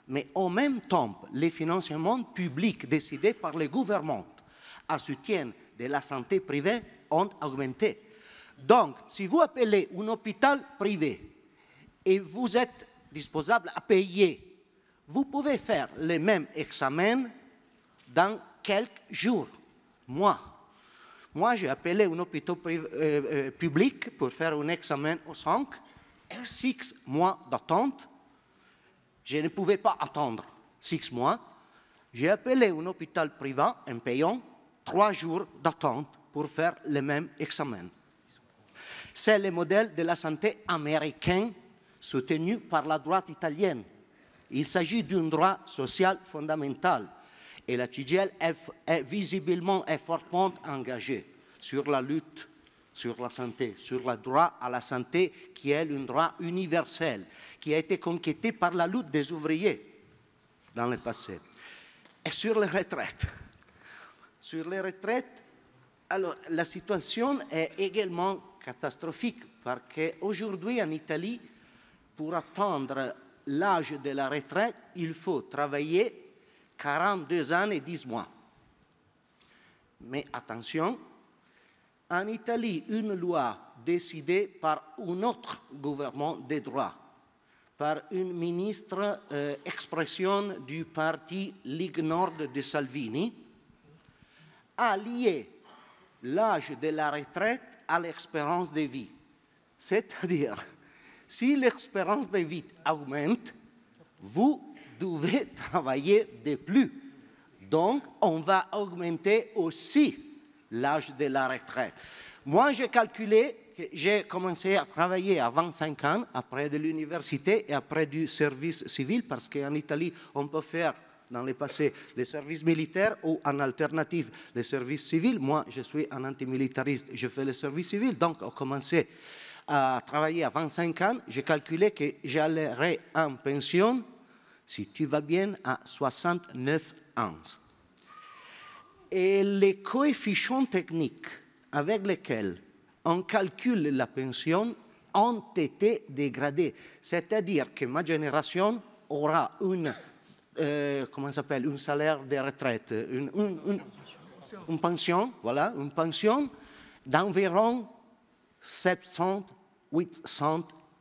Mais en même temps, les financements publics décidés par le gouvernement à soutien de la santé privée ont augmenté. Donc, si vous appelez un hôpital privé et vous êtes disposable à payer, vous pouvez faire les mêmes examens dans quelques jours, mois. Moi, j'ai appelé un hôpital public pour faire un examen au 5, 6 mois d'attente. Je ne pouvais pas attendre 6 mois. J'ai appelé un hôpital privé en payant 3 jours d'attente pour faire le même examen. C'est le modèle de la santé américain soutenu par la droite italienne. Il s'agit d'un droit social fondamental. Et la CGIL est visiblement et fortement engagée sur la lutte sur la santé, sur le droit à la santé qui est un droit universel, qui a été conquis par la lutte des ouvriers dans le passé. Et sur les retraites. Sur les retraites, alors la situation est également catastrophique parce qu'aujourd'hui en Italie, pour atteindre l'âge de la retraite, il faut travailler 42 ans et 10 mois. Mais attention, en Italie, une loi décidée par un autre gouvernement des droits, par une ministre expression du parti Ligue Nord de Salvini, a lié l'âge de la retraite à l'espérance de vie. C'est-à-dire, si l'espérance de vie augmente, vous devez travailler de plus. Donc, on va augmenter aussi l'âge de la retraite. Moi, j'ai calculé que j'ai commencé à travailler à 25 ans, après de l'université et après du service civil, parce qu'en Italie, on peut faire dans le passé les services militaires ou en alternative les services civils. Moi, je suis un antimilitariste, je fais le service civil, donc on a commencé à travailler à 25 ans. J'ai calculé que j'allais en pension, si tu vas bien, à 69 ans. Et les coefficients techniques avec lesquels on calcule la pension ont été dégradés. C'est-à-dire que ma génération aura une salaire de retraite, une pension, voilà, une pension d'environ 700-800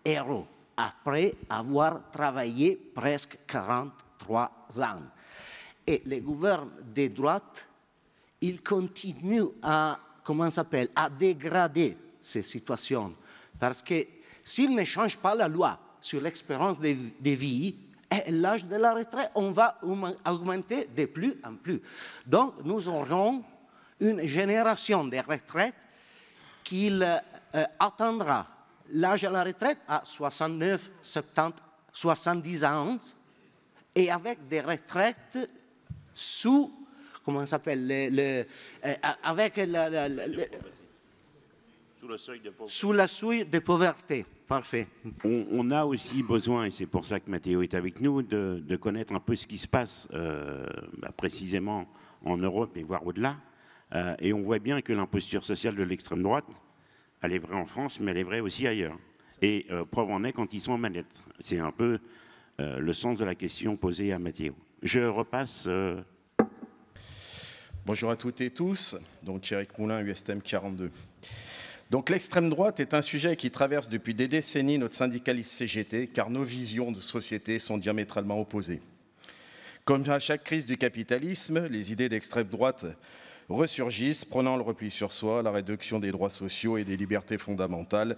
€ après avoir travaillé presque 43 ans. Et les gouvernements de droite, ils continuent à dégrader ces situations. Parce que s'ils ne changent pas la loi sur l'espérance de vie, et l'âge de la retraite, on va augmenter de plus en plus. Donc, nous aurons une génération de retraites qui atteindra l'âge de la retraite à 69, 70, 70 ans, et avec des retraites sous, sous le seuil de pauvreté. Parfait. On a aussi besoin, et c'est pour ça que Matteo est avec nous, de connaître un peu ce qui se passe précisément en Europe et voire au-delà. Et on voit bien que l'imposture sociale de l'extrême droite, elle est vraie en France, mais elle est vraie aussi ailleurs. Et preuve en est quand ils sont en manette. C'est un peu le sens de la question posée à Matteo. Je repasse... Bonjour à toutes et tous. Donc Eric Moulin, USTM 42. Donc l'extrême droite est un sujet qui traverse depuis des décennies notre syndicaliste CGT, car nos visions de société sont diamétralement opposées. Comme à chaque crise du capitalisme, les idées d'extrême droite ressurgissent, prenant le repli sur soi, la réduction des droits sociaux et des libertés fondamentales,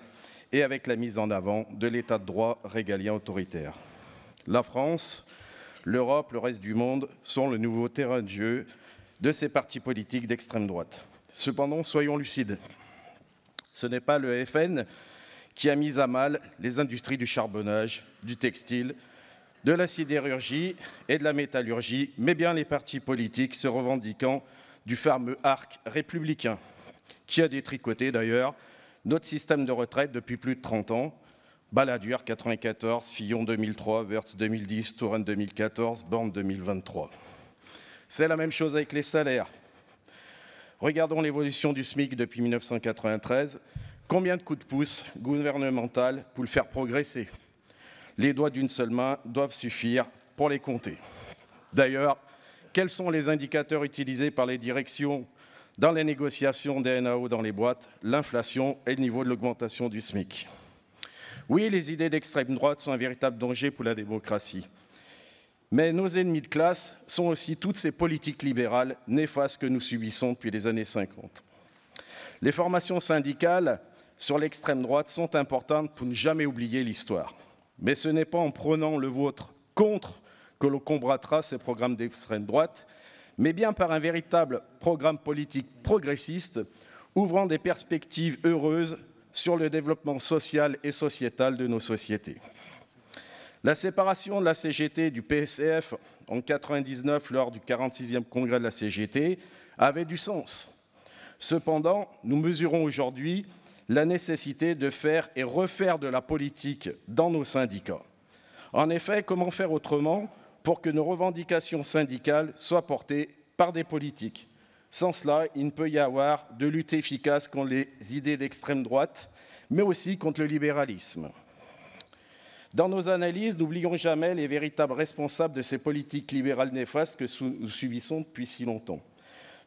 et avec la mise en avant de l'état de droit régalien autoritaire. La France, l'Europe, le reste du monde sont le nouveau terrain de jeu de ces partis politiques d'extrême droite. Cependant, soyons lucides. Ce n'est pas le FN qui a mis à mal les industries du charbonnage, du textile, de la sidérurgie et de la métallurgie, mais bien les partis politiques se revendiquant du fameux arc républicain, qui a détricoté d'ailleurs notre système de retraite depuis plus de 30 ans. Balladur 94, Fillon 2003, Woerth 2010, Touraine 2014, Borne 2023. C'est la même chose avec les salaires. Regardons l'évolution du SMIC depuis 1993. Combien de coups de pouce gouvernemental pour le faire progresser? Les doigts d'une seule main doivent suffire pour les compter. D'ailleurs, quels sont les indicateurs utilisés par les directions dans les négociations des NAO dans les boîtes? L'inflation et le niveau de l'augmentation du SMIC. Oui, les idées d'extrême droite sont un véritable danger pour la démocratie. Mais nos ennemis de classe sont aussi toutes ces politiques libérales néfastes que nous subissons depuis les années 50. Les formations syndicales sur l'extrême droite sont importantes pour ne jamais oublier l'histoire. Mais ce n'est pas en prenant le vôtre contre que l'on combattra ces programmes d'extrême droite, mais bien par un véritable programme politique progressiste, ouvrant des perspectives heureuses sur le développement social et sociétal de nos sociétés. La séparation de la CGT du PSF en 1999 lors du 46e congrès de la CGT avait du sens. Cependant, nous mesurons aujourd'hui la nécessité de faire et refaire de la politique dans nos syndicats. En effet, comment faire autrement pour que nos revendications syndicales soient portées par des politiques? Sans cela, il ne peut y avoir de lutte efficace contre les idées d'extrême droite, mais aussi contre le libéralisme. Dans nos analyses, n'oublions jamais les véritables responsables de ces politiques libérales néfastes que nous subissons depuis si longtemps.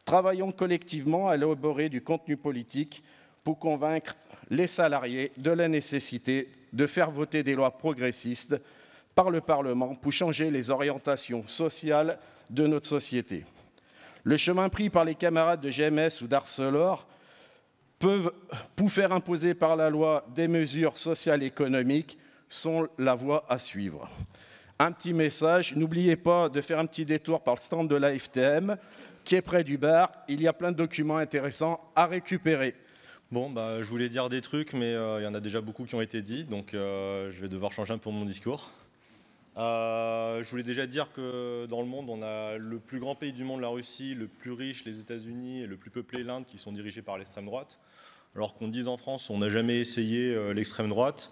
Travaillons collectivement à élaborer du contenu politique pour convaincre les salariés de la nécessité de faire voter des lois progressistes par le Parlement pour changer les orientations sociales de notre société. Le chemin pris par les camarades de GMS ou d'Arcelor peuvent faire imposer par la loi des mesures sociales et économiques sont la voie à suivre. Un petit message, n'oubliez pas de faire un petit détour par le stand de la FTM qui est près du bar. Il y a plein de documents intéressants à récupérer. Bon, je voulais dire des trucs, mais il y en a déjà beaucoup qui ont été dits, donc je vais devoir changer un peu mon discours. Je voulais déjà dire que dans le monde, on a le plus grand pays du monde, la Russie, le plus riche, les États-Unis, et le plus peuplé, l'Inde, qui sont dirigés par l'extrême droite. Alors qu'on dise en France, on n'a jamais essayé l'extrême droite.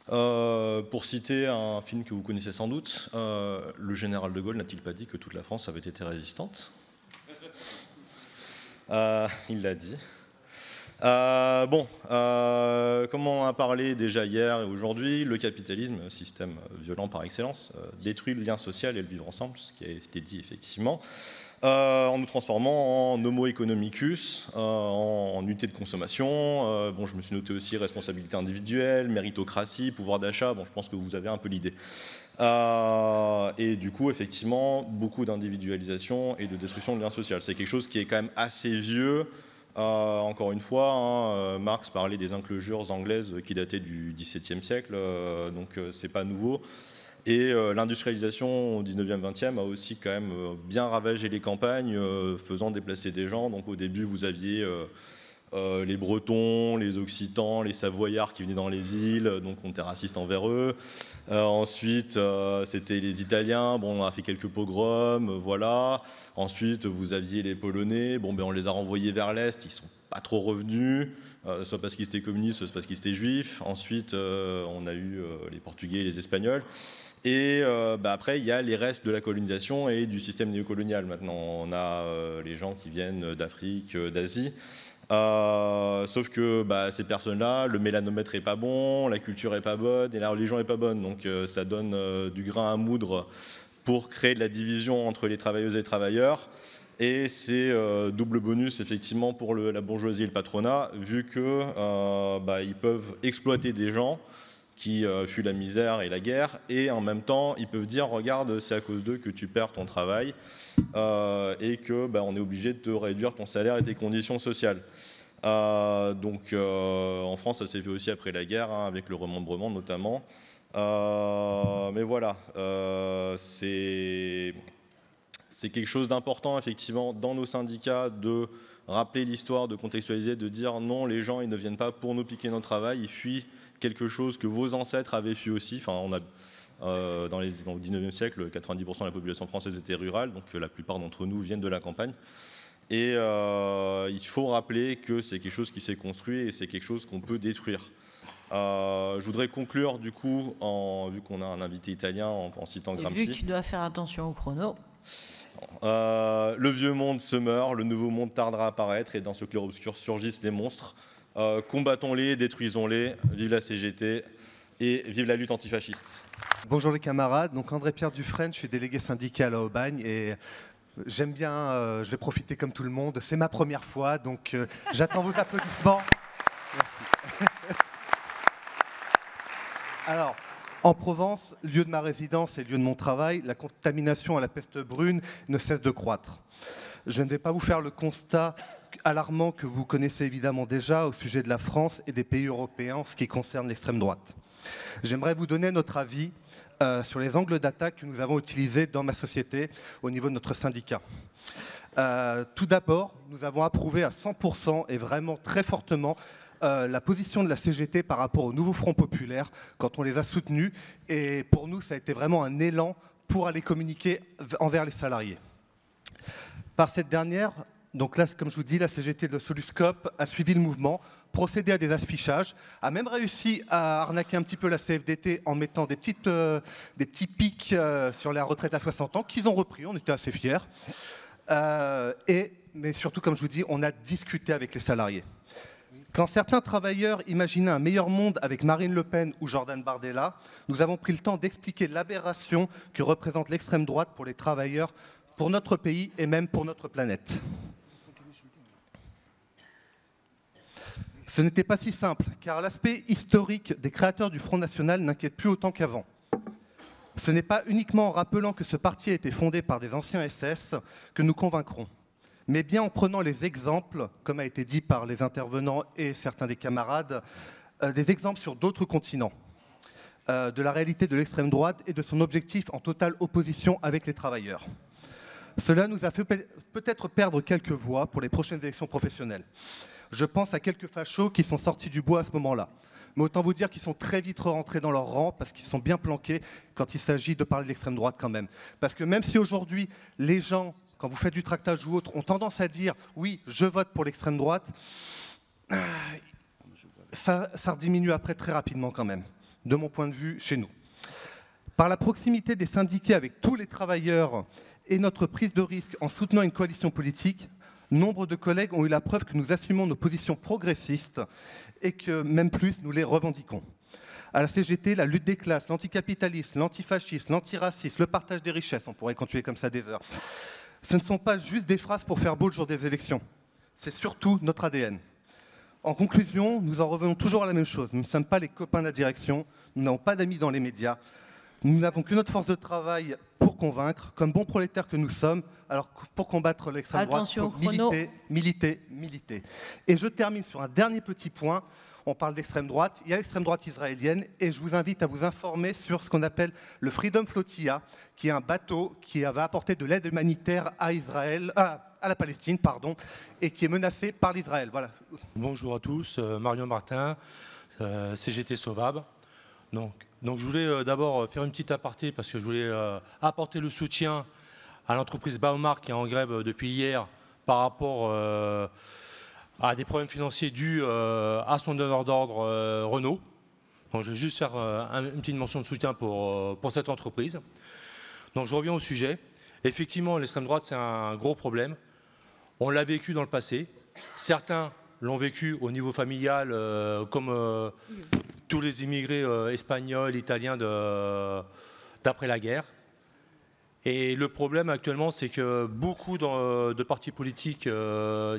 Pour citer un film que vous connaissez sans doute, le général de Gaulle n'a-t-il pas dit que toute la France avait été résistante? Il l'a dit. Comme on en a parlé déjà hier et aujourd'hui, le capitalisme, système violent par excellence, détruit le lien social et le vivre ensemble, ce qui a été dit effectivement, en nous transformant en homo economicus, en unité de consommation. Je me suis noté aussi responsabilité individuelle, méritocratie, pouvoir d'achat. Je pense que vous avez un peu l'idée. Et du coup, effectivement, beaucoup d'individualisation et de destruction de lien social. C'est quelque chose qui est quand même assez vieux. Encore une fois, Marx parlait des inclosures anglaises qui dataient du XVIIe siècle, donc c'est pas nouveau. Et l'industrialisation au 19e, 20e a aussi quand même bien ravagé les campagnes, faisant déplacer des gens. Donc au début, vous aviez les Bretons, les Occitans, les Savoyards qui venaient dans les villes, donc on était raciste envers eux. Ensuite, c'était les Italiens, on a fait quelques pogroms, voilà. Ensuite, vous aviez les Polonais, on les a renvoyés vers l'Est, ils sont pas trop revenus, soit parce qu'ils étaient communistes, soit parce qu'ils étaient juifs. Ensuite, on a eu les Portugais et les Espagnols. Et après, il y a les restes de la colonisation et du système néocolonial. Maintenant, on a les gens qui viennent d'Afrique, d'Asie. Sauf que ces personnes-là, le mélanomètre est pas bon, la culture est pas bonne et la religion est pas bonne. Donc ça donne du grain à moudre pour créer de la division entre les travailleuses et les travailleurs. Et c'est double bonus effectivement pour la bourgeoisie et le patronat, vu que ils peuvent exploiter des gens qui fuient la misère et la guerre, et en même temps ils peuvent dire regarde, c'est à cause d'eux que tu perds ton travail et que on est obligé de te réduire ton salaire et tes conditions sociales. En France ça s'est fait aussi après la guerre, avec le remembrement notamment, mais voilà, c'est quelque chose d'important effectivement dans nos syndicats, de rappeler l'histoire, de contextualiser, de dire non, les gens ils ne viennent pas pour nous piquer notre travail, ils fuient quelque chose que vos ancêtres avaient fui aussi. Enfin, on a, dans le 19e siècle, 90% de la population française était rurale, donc la plupart d'entre nous viennent de la campagne. Et il faut rappeler que c'est quelque chose qui s'est construit et c'est quelque chose qu'on peut détruire. Je voudrais conclure du coup, vu qu'on a un invité italien, en citant Gramsci. Et vu que tu dois faire attention au chrono. Le vieux monde se meurt, le nouveau monde tardera à apparaître et dans ce clair-obscur surgissent les monstres. Combattons-les, détruisons-les, vive la CGT et vive la lutte antifasciste. Bonjour les camarades, donc André-Pierre Dufresne, je suis délégué syndical à Aubagne et j'aime bien, je vais profiter comme tout le monde, c'est ma première fois, donc j'attends vos applaudissements. Merci. Alors, en Provence, lieu de ma résidence et lieu de mon travail, la contamination à la peste brune ne cesse de croître. Je ne vais pas vous faire le constat alarmant que vous connaissez évidemment déjà au sujet de la France et des pays européens en ce qui concerne l'extrême droite. J'aimerais vous donner notre avis sur les angles d'attaque que nous avons utilisés dans ma société au niveau de notre syndicat. Tout d'abord, nous avons approuvé à 100% et vraiment très fortement la position de la CGT par rapport au nouveau Front populaire quand on les a soutenus, et pour nous ça a été vraiment un élan pour aller communiquer envers les salariés. Par cette dernière, donc là, comme je vous dis, la CGT de Soluscope a suivi le mouvement, procédé à des affichages, a même réussi à arnaquer un petit peu la CFDT en mettant des petits pics sur la retraite à 60 ans, qu'ils ont repris, on était assez fiers. Mais surtout, comme je vous dis, on a discuté avec les salariés. Quand certains travailleurs imaginaient un meilleur monde avec Marine Le Pen ou Jordan Bardella, nous avons pris le temps d'expliquer l'aberration que représente l'extrême droite pour les travailleurs, pour notre pays et même pour notre planète. Ce n'était pas si simple, car l'aspect historique des créateurs du Front National n'inquiète plus autant qu'avant. Ce n'est pas uniquement en rappelant que ce parti a été fondé par des anciens SS que nous convaincrons. mais bien en prenant les exemples, comme a été dit par les intervenants et certains des camarades, des exemples sur d'autres continents, de la réalité de l'extrême droite et de son objectif en totale opposition avec les travailleurs. Cela nous a fait peut-être perdre quelques voix pour les prochaines élections professionnelles. Je pense à quelques fachos qui sont sortis du bois à ce moment-là. Mais autant vous dire qu'ils sont très vite rentrés dans leur rang parce qu'ils sont bien planqués quand il s'agit de parler de l'extrême droite quand même. Parce que même si aujourd'hui, les gens, quand vous faites du tractage ou autre, ont tendance à dire « oui, je vote pour l'extrême droite », ça diminue après très rapidement quand même, de mon point de vue, chez nous. Par la proximité des syndiqués avec tous les travailleurs et notre prise de risque en soutenant une coalition politique, nombre de collègues ont eu la preuve que nous assumons nos positions progressistes et que, même plus, nous les revendiquons. À la CGT, la lutte des classes, l'anticapitalisme, l'antifascisme, l'antiracisme, le partage des richesses, on pourrait continuer comme ça des heures. Ce ne sont pas juste des phrases pour faire beau le jour des élections. C'est surtout notre ADN. En conclusion, nous en revenons toujours à la même chose. Nous ne sommes pas les copains de la direction, nous n'avons pas d'amis dans les médias. Nous n'avons que notre force de travail pour convaincre, comme bons prolétaires que nous sommes, alors pour combattre l'extrême droite, il faut militer. Et je termine sur un dernier petit point. On parle d'extrême droite, il y a l'extrême droite israélienne, et je vous invite à vous informer sur ce qu'on appelle le Freedom Flotilla, qui est un bateau qui va apporter de l'aide humanitaire à Israël, à la Palestine, pardon, et qui est menacé par l'Israël. Voilà. Bonjour à tous, Marion Martin, CGT Sauvab. Donc je voulais d'abord faire une petite aparté parce que je voulais apporter le soutien à l'entreprise Baumar qui est en grève depuis hier par rapport à des problèmes financiers dus à son donneur d'ordre Renault. Donc je vais juste faire une petite mention de soutien pour cette entreprise. Donc je reviens au sujet. Effectivement, l'extrême droite, c'est un gros problème. On l'a vécu dans le passé. Certains l'ont vécu au niveau familial, comme tous les immigrés espagnols, italiens d'après la guerre. Et le problème actuellement, c'est que beaucoup de partis politiques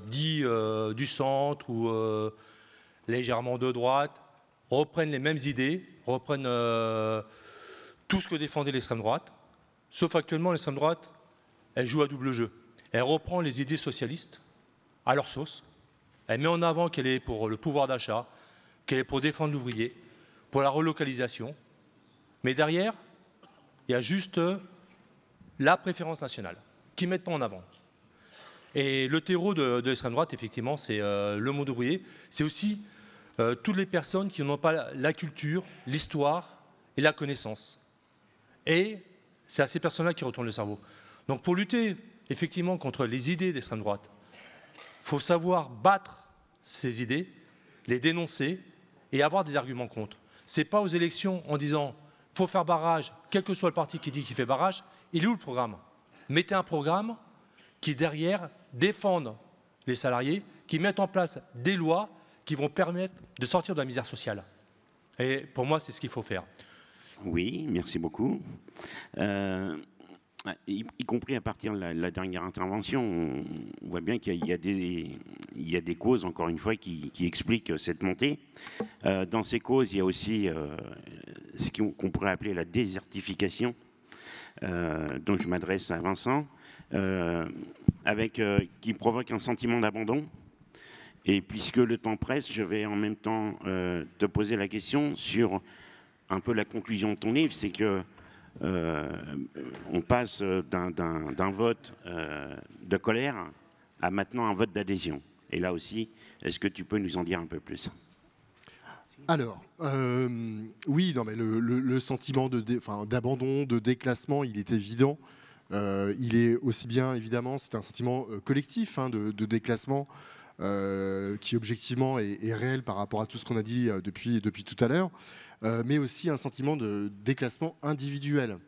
dits du centre ou légèrement de droite reprennent les mêmes idées, reprennent tout ce que défendait l'extrême droite. Sauf actuellement, l'extrême droite, elle joue à double jeu. Elle reprend les idées socialistes à leur sauce. Elle met en avant qu'elle est pour le pouvoir d'achat, qu'elle est pour défendre l'ouvrier, pour la relocalisation. Mais derrière, il y a juste la préférence nationale, qu'ils ne mettent pas en avant. Et le terreau de l'extrême droite, effectivement, c'est le monde ouvrier. C'est aussi toutes les personnes qui n'ont pas la culture, l'histoire et la connaissance. Et c'est à ces personnes-là qui retournent le cerveau. Donc pour lutter, effectivement, contre les idées d'extrême droite, il faut savoir battre ces idées, les dénoncer et avoir des arguments contre. Ce n'est pas aux élections en disant « faut faire barrage », quel que soit le parti qui dit qu'il fait barrage, il est où le programme? Mettez un programme qui, derrière, défende les salariés, qui mette en place des lois qui vont permettre de sortir de la misère sociale. Et pour moi, c'est ce qu'il faut faire. Oui, merci beaucoup. Y compris à partir de la dernière intervention, on voit bien qu'il y a des causes, encore une fois, qui expliquent cette montée. Dans ces causes, il y a aussi ce qu'on pourrait appeler la désertification, dont je m'adresse à Vincent, qui provoque un sentiment d'abandon. Et puisque le temps presse, je vais en même temps te poser la question sur un peu la conclusion de ton livre, c'est que on passe d'un vote de colère à maintenant un vote d'adhésion. Et là aussi, est-ce que tu peux nous en dire un peu plus? Alors, oui, non, mais le sentiment d'abandon, de déclassement, il est évident. Il est aussi bien, évidemment, c'est un sentiment collectif de déclassement qui objectivement est réel par rapport à tout ce qu'on a dit depuis tout à l'heure, mais aussi un sentiment de déclassement individuel,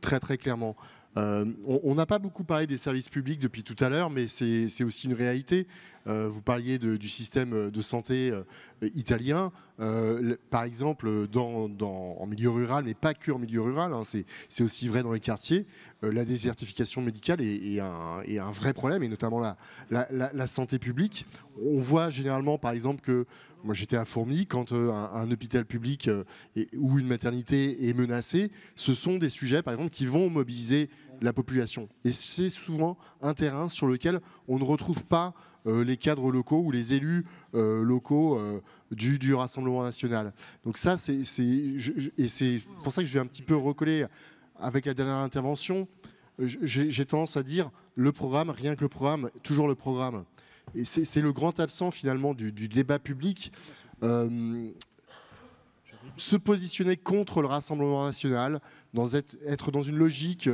très très clairement. On n'a pas beaucoup parlé des services publics depuis tout à l'heure, mais c'est aussi une réalité. Vous parliez du système de santé italien, par exemple en milieu rural, mais pas que en milieu rural, c'est aussi vrai dans les quartiers. La désertification médicale est un vrai problème, et notamment la santé publique. On voit généralement, par exemple, que moi j'étais à Fourmies, quand un hôpital public ou une maternité est menacé, ce sont des sujets, par exemple, qui vont mobiliser la population. Et c'est souvent un terrain sur lequel on ne retrouve pas les cadres locaux ou les élus locaux du Rassemblement national. Donc ça, et c'est pour ça que je vais un petit peu recoller avec la dernière intervention. J'ai tendance à dire le programme, rien que le programme, toujours le programme. Et c'est le grand absent finalement du débat public. Se positionner contre le Rassemblement national, être dans une logique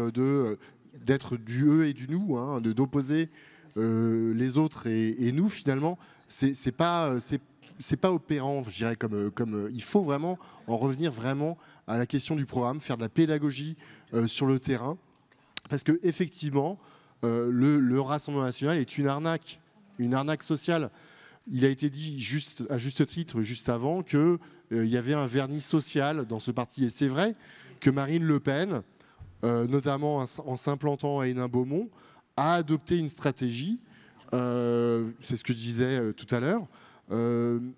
d'être du eux et du nous, hein, d'opposer les autres et nous, finalement, c'est pas opérant, je dirais, comme il faut vraiment en revenir vraiment à la question du programme, faire de la pédagogie sur le terrain, parce que effectivement, le Rassemblement national est une arnaque sociale. Il a été dit à juste titre, juste avant, qu'il y avait un vernis social dans ce parti. Et c'est vrai que Marine Le Pen, notamment en s'implantant à Hénin-Beaumont, a adopté une stratégie, c'est ce que je disais tout à l'heure,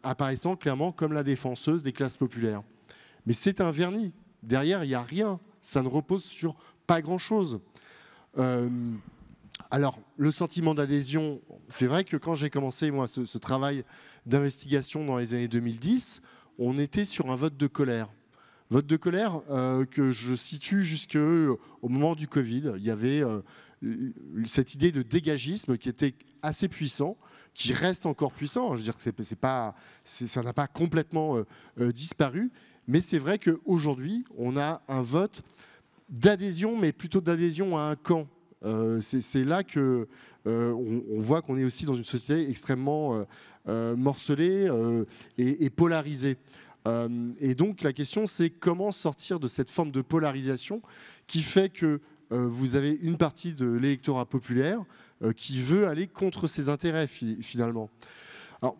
apparaissant clairement comme la défenseuse des classes populaires. Mais c'est un vernis. Derrière, il n'y a rien. Ça ne repose sur pas grand-chose. Alors, le sentiment d'adhésion, c'est vrai que quand j'ai commencé, moi, ce travail d'investigation dans les années 2010, on était sur un vote de colère. Vote de colère que je situe jusqu'au moment du Covid. Il y avait cette idée de dégagisme qui était assez puissant, qui reste encore puissant. Je veux dire que ça n'a pas complètement disparu. Mais c'est vrai qu'aujourd'hui, on a un vote d'adhésion, mais plutôt d'adhésion à un camp. C'est là qu'on voit qu'on est aussi dans une société extrêmement morcelée et polarisée. Et donc la question, c'est comment sortir de cette forme de polarisation qui fait que vous avez une partie de l'électorat populaire qui veut aller contre ses intérêts finalement. Alors,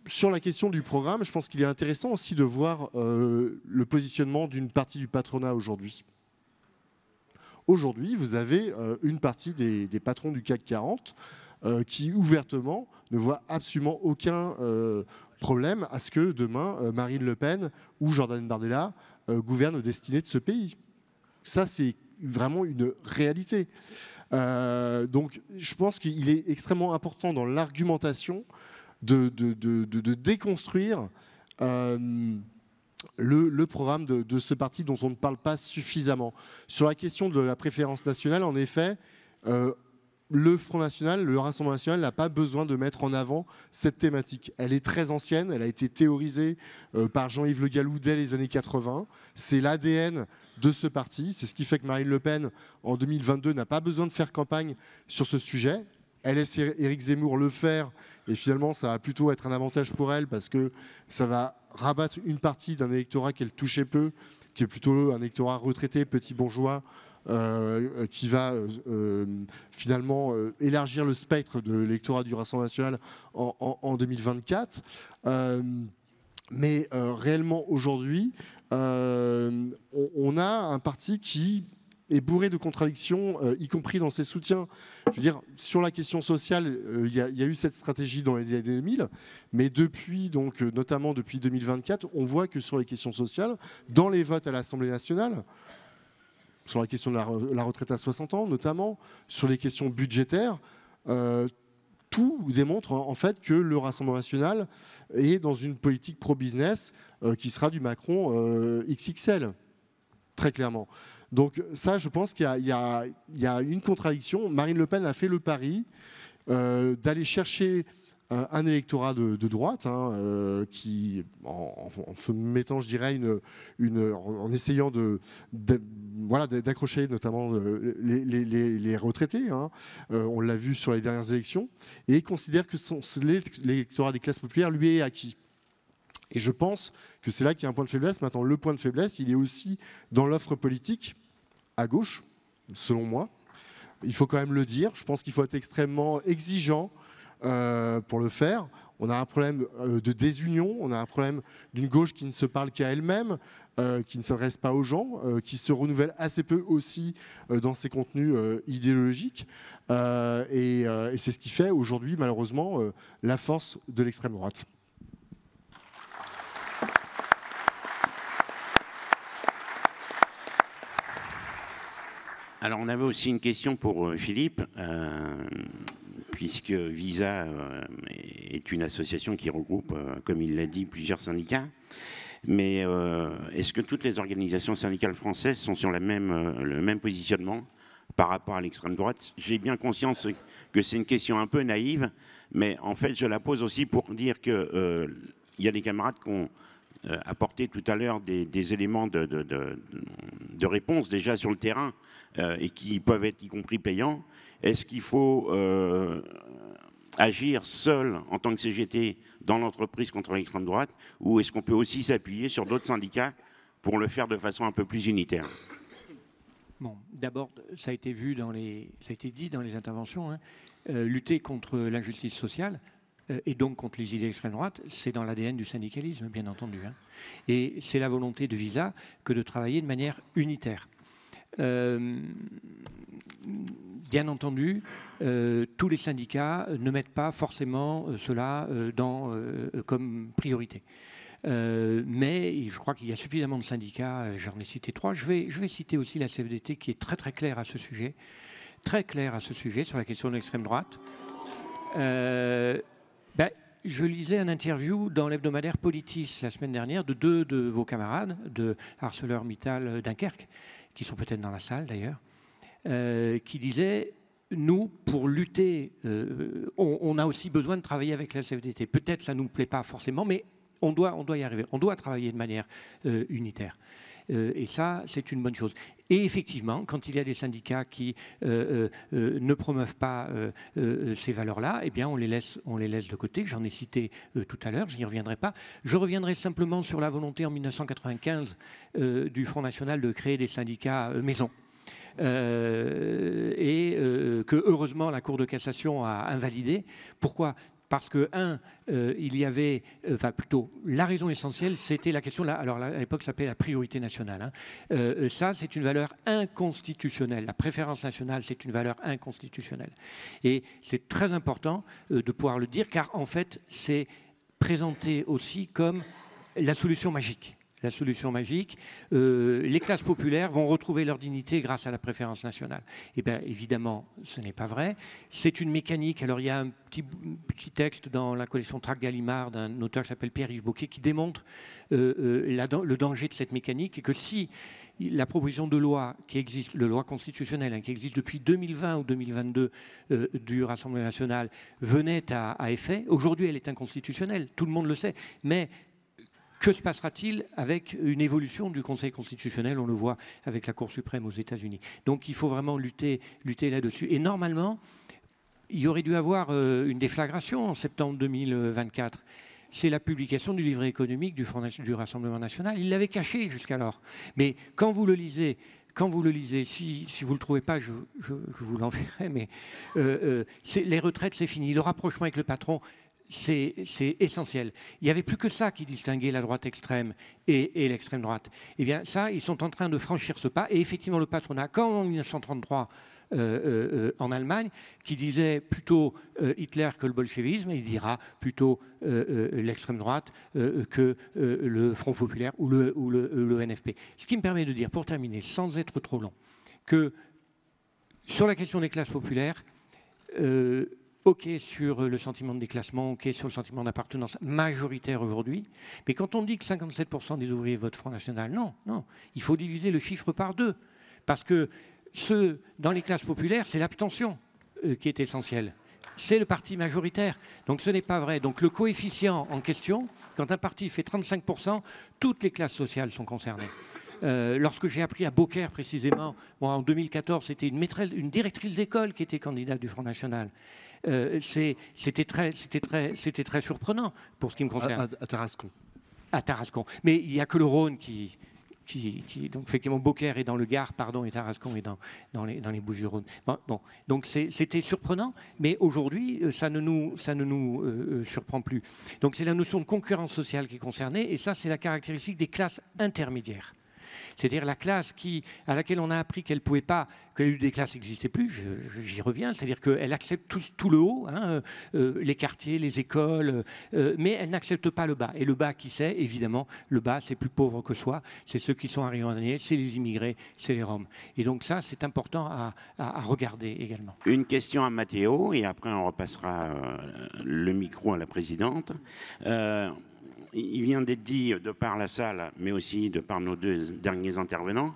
sur la question du programme, je pense qu'il est intéressant aussi de voir le positionnement d'une partie du patronat aujourd'hui. Aujourd'hui, vous avez une partie des patrons du CAC 40 qui, ouvertement, ne voient absolument aucun problème à ce que demain, Marine Le Pen ou Jordan Bardella gouvernent aux destinées de ce pays. Ça, c'est vraiment une réalité. Donc, je pense qu'il est extrêmement important dans l'argumentation de déconstruire le programme de ce parti dont on ne parle pas suffisamment. Sur la question de la préférence nationale, en effet, le Front National, le Rassemblement National n'a pas besoin de mettre en avant cette thématique. Elle est très ancienne, elle a été théorisée par Jean-Yves Le Gallou dès les années 80. C'est l'ADN de ce parti. C'est ce qui fait que Marine Le Pen, en 2022, n'a pas besoin de faire campagne sur ce sujet. Elle laisse Éric Zemmour le faire et finalement, ça va plutôt être un avantage pour elle parce que ça va rabattre une partie d'un électorat qu'elle touchait peu, qui est plutôt un électorat retraité, petit bourgeois, qui va finalement élargir le spectre de l'électorat du Rassemblement national en 2024. Mais réellement, aujourd'hui, on a un parti qui est bourré de contradictions, y compris dans ses soutiens. Je veux dire, sur la question sociale, il y a eu cette stratégie dans les années 2000, mais depuis, donc, notamment depuis 2024, on voit que sur les questions sociales, dans les votes à l'Assemblée nationale, sur la question de la retraite à 60 ans, notamment, sur les questions budgétaires, tout démontre en fait que le Rassemblement national est dans une politique pro-business qui sera du Macron XXL, très clairement. Donc ça, je pense qu'il y a une contradiction. Marine Le Pen a fait le pari d'aller chercher un électorat de droite, hein, qui, en mettant, je dirais, en essayant d'accrocher notamment les retraités, hein, on l'a vu sur les dernières élections, et considère que l'électorat des classes populaires lui est acquis. Et je pense que c'est là qu'il y a un point de faiblesse. Maintenant, le point de faiblesse, il est aussi dans l'offre politique, à gauche, selon moi. Il faut quand même le dire. Je pense qu'il faut être extrêmement exigeant pour le faire. On a un problème de désunion, on a un problème d'une gauche qui ne se parle qu'à elle-même, qui ne s'adresse pas aux gens, qui se renouvelle assez peu aussi dans ses contenus idéologiques. Et c'est ce qui fait aujourd'hui, malheureusement, la force de l'extrême droite. Alors, on avait aussi une question pour Philippe, puisque Visa est une association qui regroupe, comme il l'a dit, plusieurs syndicats. Mais est-ce que toutes les organisations syndicales françaises sont sur le même positionnement par rapport à l'extrême droite? J'ai bien conscience que c'est une question un peu naïve, mais en fait, je la pose aussi pour dire qu'il y a des camarades qui ont apporté tout à l'heure des éléments de réponse déjà sur le terrain et qui peuvent être y compris payants. Est-ce qu'il faut agir seul en tant que CGT dans l'entreprise contre l'extrême droite, ou est-ce qu'on peut aussi s'appuyer sur d'autres syndicats pour le faire de façon un peu plus unitaire? Bon, d'abord, ça a été dit dans les interventions, hein, lutter contre l'injustice sociale et donc contre les idées d'extrême droite, c'est dans l'ADN du syndicalisme, bien entendu. Hein. Et c'est la volonté de Visa que de travailler de manière unitaire. Bien entendu, tous les syndicats ne mettent pas forcément cela comme priorité. Mais je crois qu'il y a suffisamment de syndicats, j'en ai cité 3. Je vais citer aussi la CFDT qui est très très claire à ce sujet, sur la question de l'extrême droite. Je lisais un interview dans l'hebdomadaire Politis la semaine dernière de 2 de vos camarades de ArcelorMittal Dunkerque, qui sont peut-être dans la salle d'ailleurs, qui disaient « Nous, pour lutter, on a aussi besoin de travailler avec la CFDT. Peut-être ça ne nous plaît pas forcément, mais on doit y arriver. On doit travailler de manière unitaire. » Et ça, c'est une bonne chose. Et effectivement, quand il y a des syndicats qui ne promeuvent pas ces valeurs-là, eh bien, on les laisse de côté. J'en ai cité tout à l'heure, je n'y reviendrai pas. Je reviendrai simplement sur la volonté en 1995 du Front National de créer des syndicats maison. Que heureusement la Cour de cassation a invalidé. Pourquoi ? Parce que, il y avait, la raison essentielle, c'était la question, alors à l'époque, ça s'appelait la priorité nationale. Hein. Ça, c'est une valeur inconstitutionnelle. La préférence nationale, c'est une valeur inconstitutionnelle. Et c'est très important de pouvoir le dire, car en fait, c'est présenté aussi comme la solution magique. La solution magique, les classes populaires vont retrouver leur dignité grâce à la préférence nationale. Eh bien, évidemment, ce n'est pas vrai. C'est une mécanique. Alors, il y a un petit texte dans la collection Trac Gallimard d'un auteur qui s'appelle Pierre-Yves Bocquet qui démontre le danger de cette mécanique et que si la proposition de loi qui existe, la loi constitutionnelle hein, qui existe depuis 2020 ou 2022 du Rassemblement national venait à effet, aujourd'hui, elle est inconstitutionnelle. Tout le monde le sait. Mais que se passera-t-il avec une évolution du Conseil constitutionnel? On le voit avec la Cour suprême aux États-Unis. Donc il faut vraiment lutter là-dessus. Et normalement, il y aurait dû avoir une déflagration en septembre 2024. C'est la publication du livret économique du Rassemblement national. Il l'avait caché jusqu'alors. Mais quand vous le lisez, si vous ne le trouvez pas, je vous l'enverrai, mais les retraites, c'est fini. Le rapprochement avec le patron, c'est essentiel. Il n'y avait plus que ça qui distinguait la droite extrême et l'extrême droite. Eh bien, ça, ils sont en train de franchir ce pas. Et effectivement, le patronat, comme en 1933 en Allemagne, qui disait plutôt Hitler que le bolchevisme, il dira plutôt l'extrême droite que le Front populaire ou le NFP. Ce qui me permet de dire, pour terminer, sans être trop long, que sur la question des classes populaires, OK sur le sentiment de déclassement, OK sur le sentiment d'appartenance majoritaire aujourd'hui. Mais quand on dit que 57% des ouvriers votent Front National, non. Il faut diviser le chiffre par 2. Parce que dans les classes populaires, c'est l'abstention qui est essentielle. C'est le parti majoritaire. Donc ce n'est pas vrai. Donc le coefficient en question, quand un parti fait 35%, toutes les classes sociales sont concernées. Lorsque j'ai appris à Beaucaire précisément, en 2014, c'était une directrice d'école qui était candidate du Front National. C'était très surprenant pour ce qui me concerne. À Tarascon. À Tarascon. Mais il n'y a que le Rhône qui donc effectivement Beaucaire est dans le Gard, et Tarascon est dans les Bouches-du-Rhône. Bon, donc c'était surprenant, mais aujourd'hui ça ne nous surprend plus. Donc c'est la notion de concurrence sociale qui est concernée, et ça c'est la caractéristique des classes intermédiaires. C'est-à-dire la classe à laquelle on a appris qu'elle pouvait pas, que la lutte des classes n'existait plus, j'y reviens, c'est-à-dire qu'elle accepte tout le haut, hein, les quartiers, les écoles, mais elle n'accepte pas le bas. Et le bas, qui c'est? Évidemment, le bas, c'est plus pauvre que soi, c'est ceux qui sont arrivés en année, c'est les immigrés, c'est les Roms. Et donc ça, c'est important à regarder également. Une question à Matteo, et après on repassera le micro à la présidente. Il vient d'être dit, de par la salle, mais aussi de par nos deux derniers intervenants,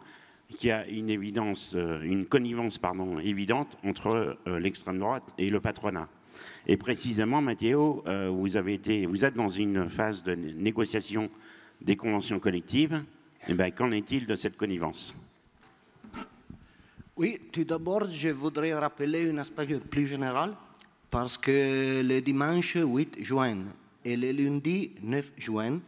qu'il y a une connivence évidente entre l'extrême droite et le patronat. Et précisément, Matteo, vous êtes dans une phase de négociation des conventions collectives. Eh bien, qu'en est-il de cette connivence? Oui, tout d'abord, je voudrais rappeler un aspect plus général, parce que le dimanche 8 juin et le lundi 9 juin,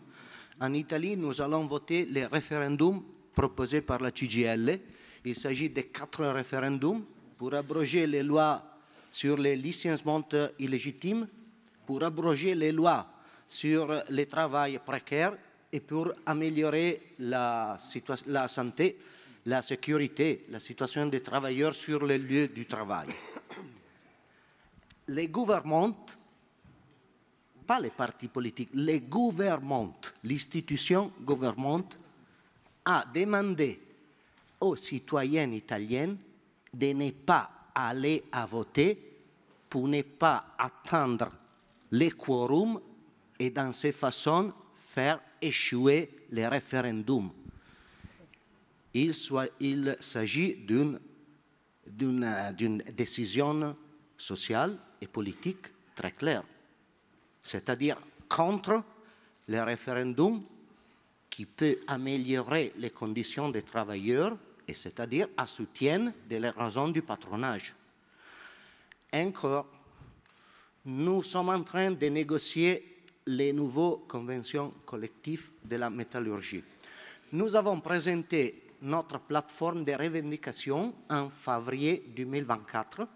en Italie, nous allons voter les référendums proposés par la CGIL. Il s'agit de 4 référendums pour abroger les lois sur les licenciements illégitimes, pour abroger les lois sur le travail précaire et pour améliorer la santé, la sécurité, la situation des travailleurs sur les lieux du travail. Les gouvernements, pas les partis politiques, les gouvernements, l'institution gouvernementale a demandé aux citoyens italiens de ne pas aller à voter pour ne pas attendre les quorums et dans cette façon faire échouer les référendums. Il s'agit d'une décision sociale et politique très claire, c'est-à-dire contre le référendum qui peut améliorer les conditions des travailleurs, et c'est-à-dire à soutien de les raisons du patronage. Encore, nous sommes en train de négocier les nouvelles conventions collectives de la métallurgie. Nous avons présenté notre plateforme de revendication en février 2024.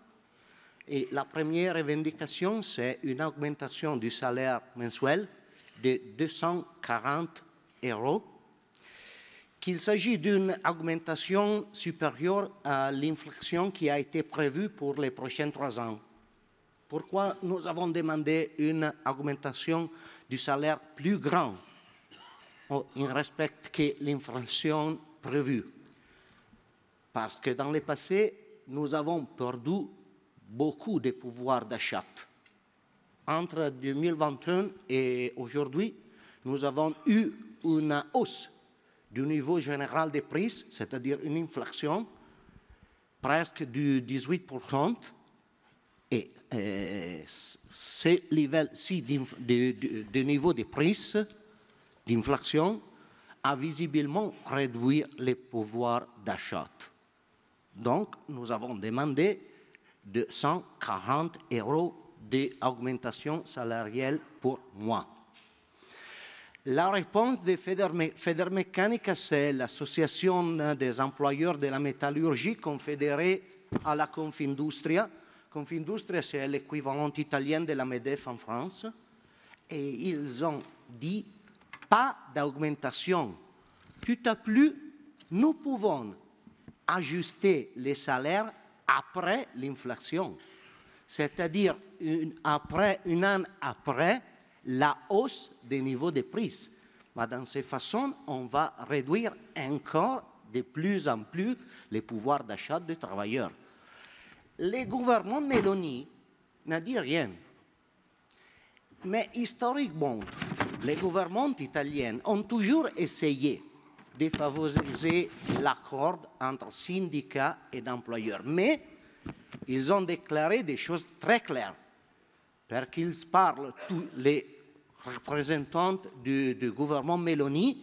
Et la première revendication, c'est une augmentation du salaire mensuel de 240 €, qu'il s'agit d'une augmentation supérieure à l'inflation qui a été prévue pour les prochains 3 ans. Pourquoi nous avons demandé une augmentation du salaire plus grande en respect que l'inflation prévue? Parce que dans le passé, nous avons perdu beaucoup de pouvoir d'achat. Entre 2021 et aujourd'hui, nous avons eu une hausse du niveau général des prix, c'est-à-dire une inflation presque du 18%. Et ce niveau-ci des prix, d'inflation, a visiblement réduit les pouvoirs d'achat. Donc, nous avons demandé de 140 € d'augmentation salariale pour moi. La réponse de Federmeccanica, c'est l'association des employeurs de la métallurgie confédérée à la Confindustria. Confindustria, c'est l'équivalent italien de la MEDEF en France. Et ils ont dit pas d'augmentation. Tout à plus, nous pouvons ajuster les salaires après l'inflation, c'est-à-dire un an après la hausse des niveaux de prix. Mais dans cette façon, on va réduire encore de plus en plus les pouvoirs d'achat des travailleurs. Le gouvernement Meloni n'a dit rien. Mais historiquement, les gouvernements italiens ont toujours essayé de favoriser l'accord entre syndicats et employeurs. Mais ils ont déclaré des choses très claires, parce qu'ils parlent, tous les représentants du gouvernement Meloni,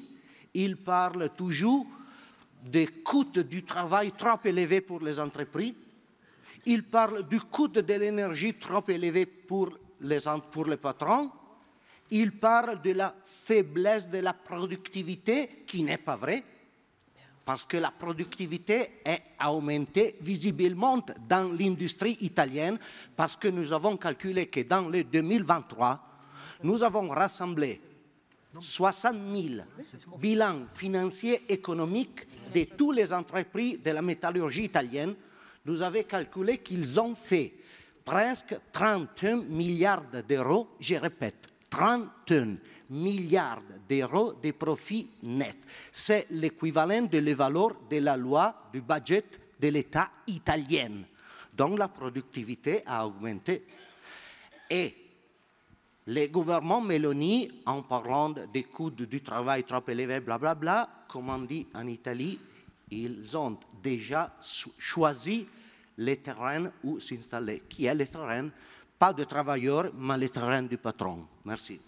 ils parlent toujours des coûts du travail trop élevés pour les entreprises, ils parlent du coût de l'énergie trop élevé pour les patrons, ils parlent de la faiblesse de la productivité, qui n'est pas vrai, parce que la productivité est augmentée visiblement dans l'industrie italienne, parce que nous avons calculé que dans le 2023, nous avons rassemblé 60 000 bilans financiers économiques de toutes les entreprises de la métallurgie italienne. Nous avons calculé qu'ils ont fait presque 31 milliards d'euros, je répète, 31 milliards d'euros de profits nets. C'est l'équivalent de la valeur de la loi du budget de l'État italien. Donc la productivité a augmenté. Et le gouvernement Meloni, en parlant des coûts du travail trop élevés, blablabla, comme on dit en Italie, ils ont déjà choisi les terrains où s'installer. Qui est le terrain? Pas de travailleurs, mais le terrain du patron. Merci.